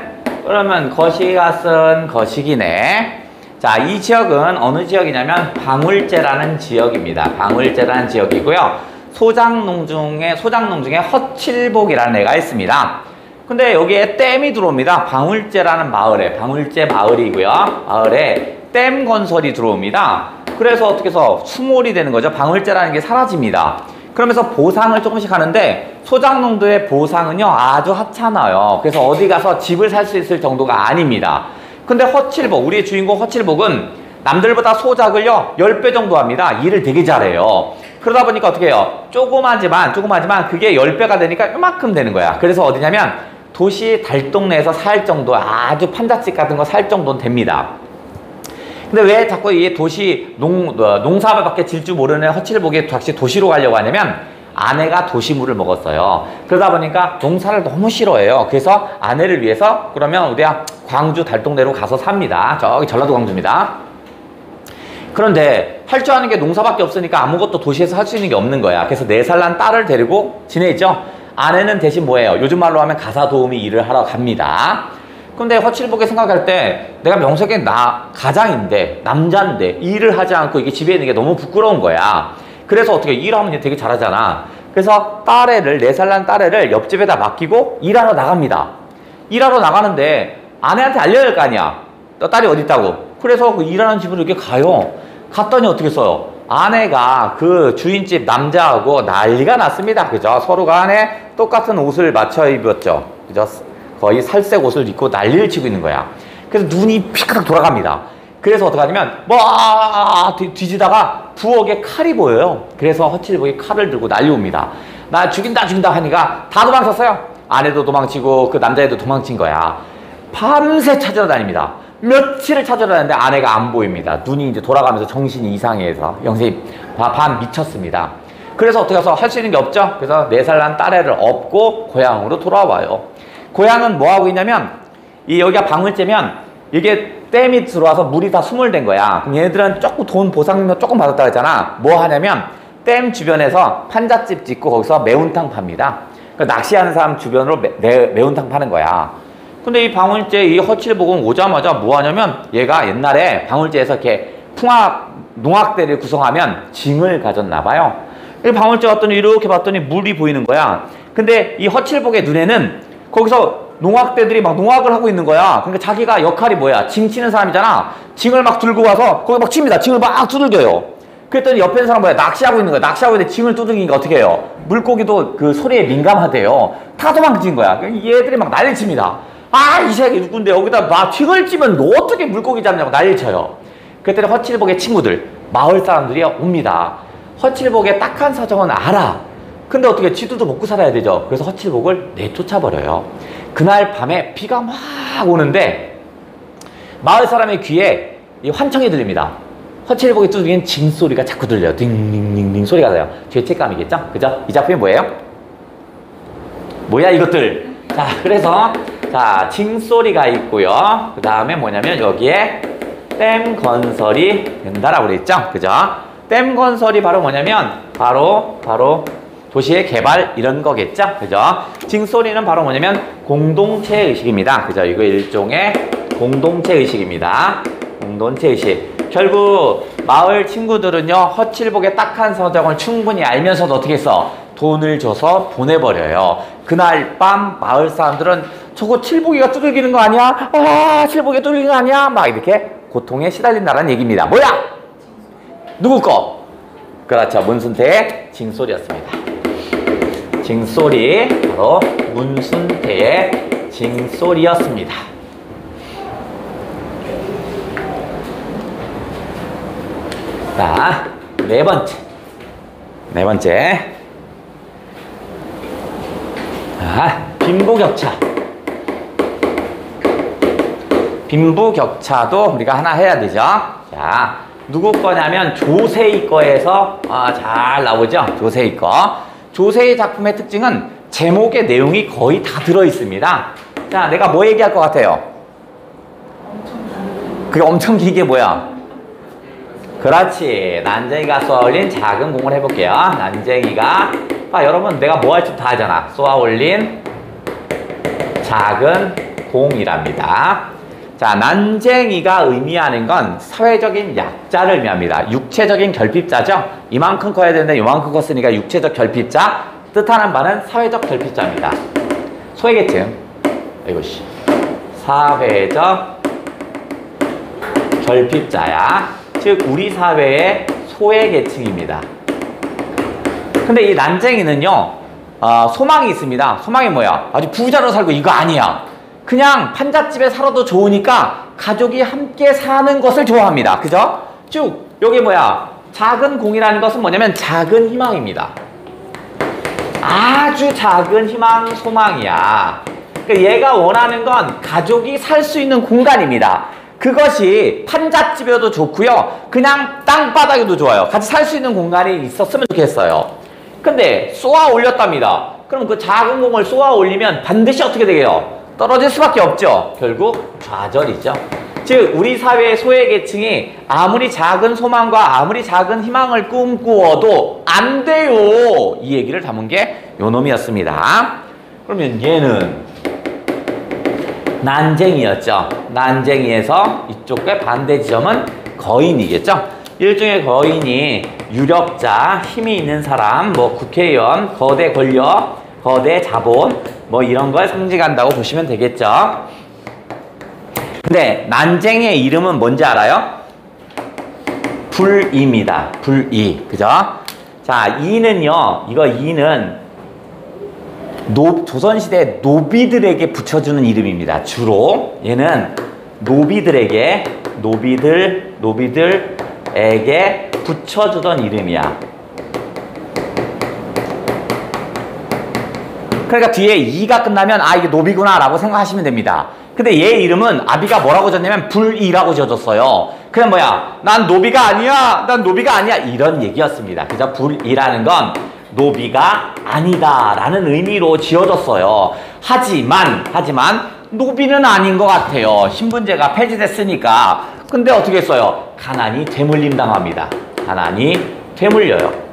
그러면 거시가 쓴 거시기네. 자, 이 지역은 어느 지역이냐면 방울제라는 지역입니다. 방울제라는 지역이고요. 소장농 중에 허칠복이라는 애가 있습니다. 근데 여기에 댐이 들어옵니다. 방울제라는 마을에, 방울제 마을이고요. 마을에 댐 건설이 들어옵니다. 그래서 어떻게 해서 수몰이 되는 거죠. 방울제라는 게 사라집니다. 그러면서 보상을 조금씩 하는데 소장농도의 보상은요 아주 하찮아요. 그래서 어디 가서 집을 살 수 있을 정도가 아닙니다. 근데 허칠복, 우리의 주인공 허칠복은 남들보다 소작을요 10배 정도 합니다. 일을 되게 잘해요. 그러다 보니까 어떻게 해요? 조그마지만 그게 10배가 되니까 이만큼 되는 거야. 그래서 어디냐면 도시 달동네에서 살 정도, 아주 판잣집 같은 거 살 정도는 됩니다. 근데 왜 자꾸 이 도시 농사밖에 질 줄 모르는 허칠복이 다시 도시로 가려고 하냐면 아내가 도시물을 먹었어요. 그러다 보니까 농사를 너무 싫어해요. 그래서 아내를 위해서 그러면 우리가 광주 달동네로 가서 삽니다. 저기 전라도 광주입니다. 그런데 할 줄 아는 게 농사밖에 없으니까 아무것도 도시에서 할 수 있는 게 없는 거야. 그래서 4살 난 딸을 데리고 지내있죠. 아내는 대신 뭐예요? 요즘 말로 하면 가사 도우미 일을 하러 갑니다. 근데 허칠복에 생각할 때 내가 명색에 가장인데 남자인데 일을 하지 않고 이게 집에 있는 게 너무 부끄러운 거야. 그래서 어떻게 일하면 되게 잘하잖아. 그래서 딸애를 4살 난 딸애를 옆집에다 맡기고 일하러 나갑니다. 일하러 나가는데 아내한테 알려야 할 거 아니야. 너 딸이 어디 있다고. 그래서 그 일하는 집으로 이렇게 가요. 갔더니 어떻게 써요? 아내가 그 주인집 남자하고 난리가 났습니다. 그죠? 서로 간에 똑같은 옷을 맞춰 입었죠. 그죠? 거의 살색 옷을 입고 난리를 치고 있는 거야. 그래서 눈이 피카닥 돌아갑니다. 그래서 어떡하냐면 뒤지다가 부엌에 칼이 보여요. 그래서 허칠복이 칼을 들고 날려옵니다. 나 죽인다 하니까 다 도망쳤어요. 아내도 도망치고 그 남자애도 도망친 거야. 밤새 찾으러 다닙니다. 며칠을 찾으러 다니는데 아내가 안 보입니다. 눈이 이제 돌아가면서 정신이 이상해서 영생이 반 미쳤습니다. 그래서 어떻게 해서 할 수 있는 게 없죠. 그래서 4살 난 딸애를 업고 고향으로 돌아와요. 고향은 뭐 하고 있냐면 여기가 방울제면 이게 댐이 들어와서 물이 다 수몰된 거야. 그럼 얘네들은 조금 돈 보상 조금 받았다 했잖아. 뭐 하냐면 댐 주변에서 판잣집 짓고 거기서 매운탕 팝니다. 그러니까 낚시하는 사람 주변으로 매운탕 파는 거야. 근데 이 방울제 이 허칠복은 오자마자 뭐 하냐면 얘가 옛날에 방울제에서 이렇게 농악대를 구성하면 징을 가졌나 봐요. 이 방울제 갔더니 이렇게 봤더니 물이 보이는 거야. 근데 이 허칠복의 눈에는 거기서 농악대들이 막 농악을 하고 있는 거야. 그러니까 자기가 역할이 뭐야? 징 치는 사람이잖아. 징을 막 들고 와서 거기 막 칩니다. 징을 막 두들겨요. 그랬더니 옆에 있는 사람 뭐야? 낚시하고 있는 거야. 낚시하고 있는데 징을 두들기니까 어떻게 해요? 물고기도 그 소리에 민감하대요. 다 도망친 거야. 얘들이 막 난리 칩니다. 아, 이 새끼 누군데 여기다 막 징을 찌면 너 어떻게 물고기 잡냐고 난리 쳐요. 그랬더니 허칠복의 친구들, 마을 사람들이 옵니다. 허칠복의 딱한 사정은 알아. 근데 어떻게 지들도 먹고 살아야 되죠. 그래서 허칠복을 내쫓아버려요. 그날 밤에 비가 막 오는데 마을 사람의 귀에 이 환청이 들립니다. 허칠복이 두드리는 징소리가 자꾸 들려요. 딩딩딩딩 소리가 나요. 죄책감이겠죠? 그죠? 이 작품이 뭐예요? 뭐야 이것들. 자, 그래서 자 징소리가 있고요. 그 다음에 뭐냐면 여기에 댐 건설이 된다라고 그랬죠? 그죠? 댐 건설이 바로 뭐냐면 바로 도시의 개발 이런 거겠죠? 그죠? 징소리는 바로 뭐냐면 공동체 의식입니다. 그죠? 이거 일종의 공동체 의식입니다. 공동체 의식. 결국 마을 친구들은요 허칠복의 딱한 사정을 충분히 알면서도 어떻게 했어? 돈을 줘서 보내버려요. 그날 밤 마을 사람들은 저거 칠복이가 두들기는 거 아니야? 아, 칠복이 두들기는 거 아니야? 막 이렇게 고통에 시달린다는 얘기입니다. 뭐야? 누구 거? 그렇죠. 문순태의 징소리였습니다. 징소리, 바로 문순태의 징소리였습니다. 자, 네 번째. 네 번째. 자, 빈부격차. 빈부격차도 우리가 하나 해야 되죠. 자, 누구 거냐면 조세희 거에서 잘 나오죠. 조세희 거. 조세희 작품의 특징은 제목의 내용이 거의 다 들어있습니다. 자, 내가 뭐 얘기할 것 같아요? 그게 엄청 길게 뭐야? 그렇지. 난쟁이가 쏘아 올린 작은 공을 해볼게요. 난쟁이가 여러분 내가 뭐 할지 다 알잖아. 쏘아 올린 작은 공이랍니다. 자, 난쟁이가 의미하는 건 사회적인 약자를 의미합니다. 육체적인 결핍자죠. 이만큼 커야 되는데 이만큼 컸으니까 육체적 결핍자. 뜻하는 바는 사회적 결핍자입니다. 소외계층. 이것이 사회적 결핍자야. 즉 우리 사회의 소외계층입니다. 근데 이 난쟁이는요 소망이 있습니다. 소망이 뭐야? 아주 부자로 살고 이거 아니야. 그냥 판잣집에 살아도 좋으니까 가족이 함께 사는 것을 좋아합니다. 그죠? 쭉 여기 뭐야? 작은 공이라는 것은 뭐냐면 작은 희망입니다. 아주 작은 희망, 소망이야. 그러니까 얘가 원하는 건 가족이 살 수 있는 공간입니다. 그것이 판잣집에도 좋고요. 그냥 땅바닥에도 좋아요. 같이 살 수 있는 공간이 있었으면 좋겠어요. 근데 쏘아 올렸답니다. 그럼 그 작은 공을 쏘아 올리면 반드시 어떻게 되게요? 떨어질 수밖에 없죠. 결국 좌절이죠. 즉 우리 사회의 소외계층이 아무리 작은 소망과 아무리 작은 희망을 꿈꾸어도 안 돼요. 이 얘기를 담은 게 요 놈이었습니다. 그러면 얘는 난쟁이였죠. 난쟁이에서 이쪽의 반대 지점은 거인이겠죠. 일종의 거인이 유력자, 힘이 있는 사람, 뭐 국회의원, 거대 권력, 거대 자본 뭐 이런 걸 상징한다고 보시면 되겠죠. 근데 난쟁이의 이름은 뭔지 알아요? 불이입니다. 불이. 그죠? 자, 이는요. 이거 이는 조선시대 노비들에게 붙여주는 이름입니다. 주로 얘는 노비들에게 붙여주던 이름이야. 그러니까 뒤에 이가 끝나면 이게 노비구나 라고 생각하시면 됩니다. 근데 얘 이름은 아비가 뭐라고 졌냐면 불이라고 지어줬어요. 그냥 뭐야? 난 노비가 아니야. 난 노비가 아니야. 이런 얘기였습니다. 그죠? 불이라는 건 노비가 아니다 라는 의미로 지어졌어요. 하지만 노비는 아닌 것 같아요. 신분제가 폐지됐으니까. 근데 어떻게 했어요? 가난이 되물림 당합니다. 가난이 되물려요.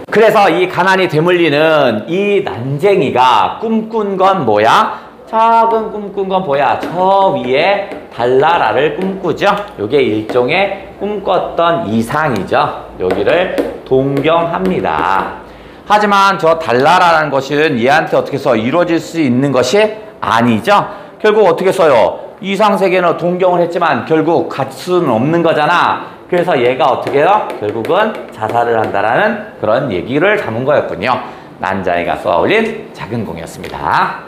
그래서 이 가난이 되물리는 이 난쟁이가 꿈꾼 건 뭐야? 작은 꿈꾼 건 뭐야? 저 위에 달나라를 꿈꾸죠. 이게 일종의 꿈꿨던 이상이죠. 여기를 동경합니다. 하지만 저 달나라라는 것은 얘한테 어떻게 해서 이루어질 수 있는 것이 아니죠. 결국 어떻게 써요? 이상세계는 동경을 했지만 결국 갈 수는 없는 거잖아. 그래서 얘가 어떻게 해요? 결국은 자살을 한다라는 그런 얘기를 담은 거였군요. 난쟁이가 쏘아 올린 작은 공이었습니다.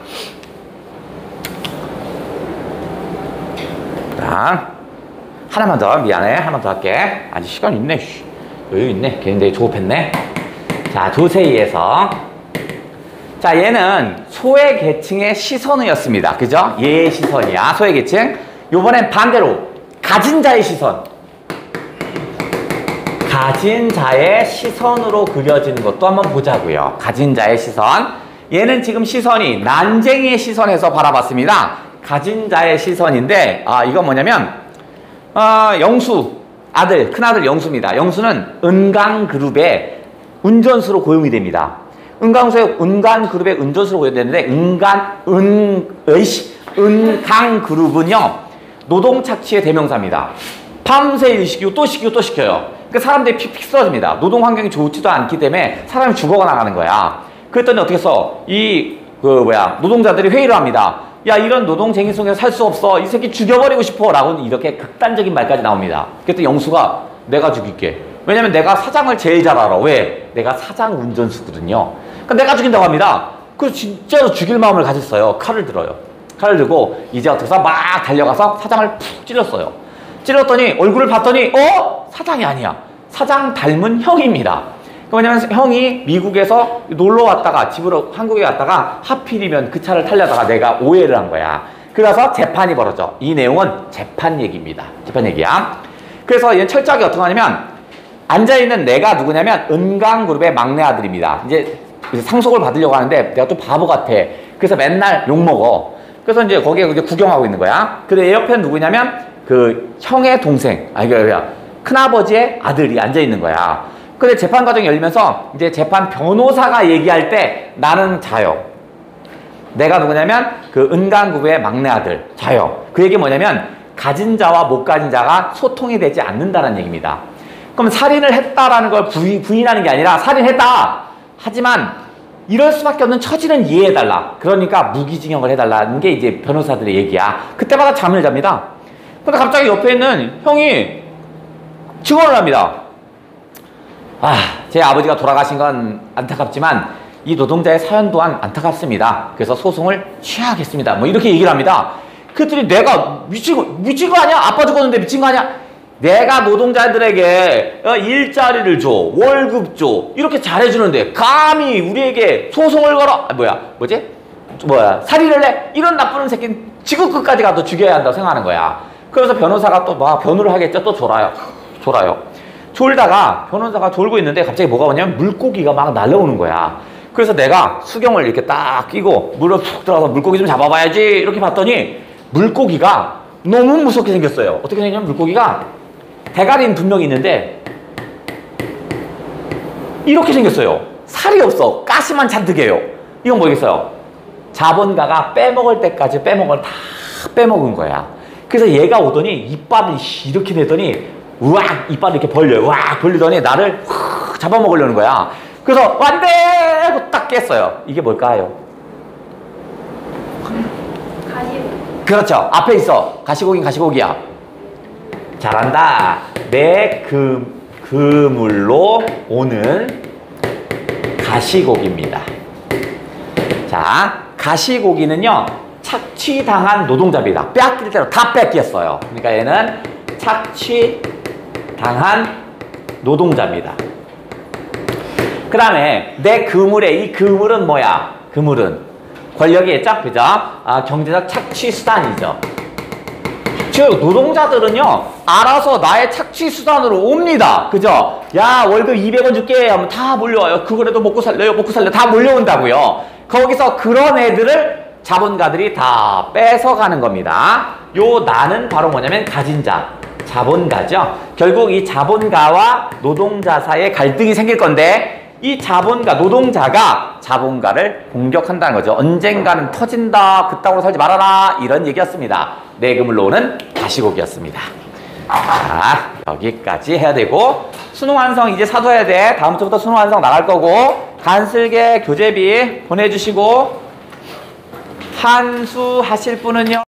자, 하나만 더. 미안해. 하나만 더 할게. 아직 시간 있네. 여유 있네. 굉장히 조급했네. 자, 조세희에서. 자, 얘는 소외계층의 시선이었습니다. 그죠? 얘의 시선이야. 소외계층. 요번엔 반대로 가진 자의 시선. 가진 자의 시선으로 그려지는 것도 한번 보자고요. 가진 자의 시선. 얘는 지금 시선이 난쟁이의 시선에서 바라봤습니다. 가진 자의 시선인데 이건 뭐냐면 영수 아들, 큰아들 영수입니다. 영수는 은강그룹의 운전수로 고용이 됩니다. 은강그룹의 운전수로 고용이 되는데 은강그룹은요 노동착취의 대명사입니다. 밤새 일 시키고 또 시키고 또 시켜요. 그 사람들이 픽픽 쓰러집니다. 노동 환경이 좋지도 않기 때문에 사람이 죽어가 나가는 거야. 그랬더니 어떻게 해서 노동자들이 회의를 합니다. 야, 이런 노동쟁이 속에서 살 수 없어. 이 새끼 죽여버리고 싶어. 라고 이렇게 극단적인 말까지 나옵니다. 그랬더니 영수가 내가 죽일게. 왜냐면 내가 사장을 제일 잘 알아. 왜? 내가 사장 운전수거든요. 그러니까 내가 죽인다고 합니다. 그래서 진짜로 죽일 마음을 가졌어요. 칼을 들어요. 칼을 들고 이제 어떻게 해서 막 달려가서 사장을 푹 찔렀어요. 찔렀더니 얼굴을 봤더니 사장이 아니야. 사장 닮은 형입니다. 왜냐면 형이 미국에서 놀러 왔다가 집으로 한국에 갔다가 하필이면 그 차를 타려다가 내가 오해를 한 거야. 그래서 재판이 벌어져. 이 내용은 재판 얘기입니다. 재판 얘기야. 그래서 얘는 철저하게 어떻게 하냐면 앉아있는 내가 누구냐면 은강그룹의 막내 아들입니다. 이제 상속을 받으려고 하는데 내가 또 바보 같아. 그래서 맨날 욕먹어. 그래서 이제 거기에 구경하고 있는 거야. 근데 얘 옆에는 누구냐면 그 형의 동생, 큰아버지의 아들이 앉아있는 거야. 근데 재판 과정이 열리면서 이제 재판 변호사가 얘기할 때 나는 자요. 내가 누구냐면 그 은강그룹의 막내 아들 자요. 그 얘기 뭐냐면 가진 자와 못 가진 자가 소통이 되지 않는다는 얘기입니다. 그럼 살인을 했다라는 걸 부인하는 게 아니라 살인했다. 하지만 이럴 수밖에 없는 처지는 이해해달라. 그러니까 무기징역을 해달라는 게 이제 변호사들의 얘기야. 그때마다 잠을 잡니다. 근데 갑자기 옆에 있는 형이 증언을 합니다. 제 아버지가 돌아가신 건 안타깝지만 이 노동자의 사연 또한 안타깝습니다. 그래서 소송을 취하하겠습니다. 뭐 이렇게 얘기를 합니다. 그랬더니 내가 미친 거 아니야? 아빠 죽었는데 미친 거 아니야? 내가 노동자들에게 일자리를 줘, 월급 줘, 이렇게 잘해주는데 감히 우리에게 소송을 걸어? 살인을 해? 이런 나쁜 새끼는 지구 끝까지 가도 죽여야 한다고 생각하는 거야. 그래서 변호사가 또 막 변호를 하겠죠. 또 졸아요. 졸다가 변호사가 졸고 있는데 갑자기 뭐가 오냐면 물고기가 막 날라오는 거야. 그래서 내가 수경을 이렇게 딱 끼고 물을 푹 들어가서 물고기 좀 잡아봐야지 이렇게 봤더니 물고기가 너무 무섭게 생겼어요. 어떻게 생겼냐면 물고기가 대가리는 분명히 있는데 이렇게 생겼어요. 살이 없어. 가시만 잔뜩 해요. 이건 뭐겠어요? 자본가가 빼먹을 때까지 빼먹은 다 빼먹은 거야. 그래서 얘가 오더니 이빨을 이렇게 내더니 우악 이빨을 이렇게 벌려요. 우악 벌리더니 나를 확 잡아먹으려는 거야. 그래서 안돼 하고 딱 깼어요. 이게 뭘까요? 가시고기. 그렇죠. 앞에 있어. 가시고기는 가시고기야. 잘한다. 내 그물로 오는 가시고기입니다. 자, 가시고기는요 착취당한 노동자입니다. 뺏길 대로 다 뺏겼어요. 그러니까 얘는 착취당한 노동자입니다. 그 다음에 내 그물에 이 그물은 뭐야? 그물은 권력이 있죠? 그죠? 경제적 착취수단이죠. 즉 노동자들은요 알아서 나의 착취수단으로 옵니다. 그죠? 야 월급 200원 줄게 하면 다 몰려와요. 그거라도 먹고 살래요? 다 몰려온다고요. 거기서 그런 애들을 자본가들이 다 뺏어가는 겁니다. 요 나는 바로 뭐냐면 가진 자, 자본가죠. 결국 이 자본가와 노동자 사이에 갈등이 생길 건데 이 자본가, 노동자가 자본가를 공격한다는 거죠. 언젠가는 터진다. 그따구로 살지 말아라. 이런 얘기였습니다. 내 그물로 오는 가시고기였습니다. 자, 여기까지 해야 되고 수능 완성 이제 사도해야 돼. 다음 주부터 수능 완성 나갈 거고 간슬개 교재비 보내주시고 한수 하실 분은요.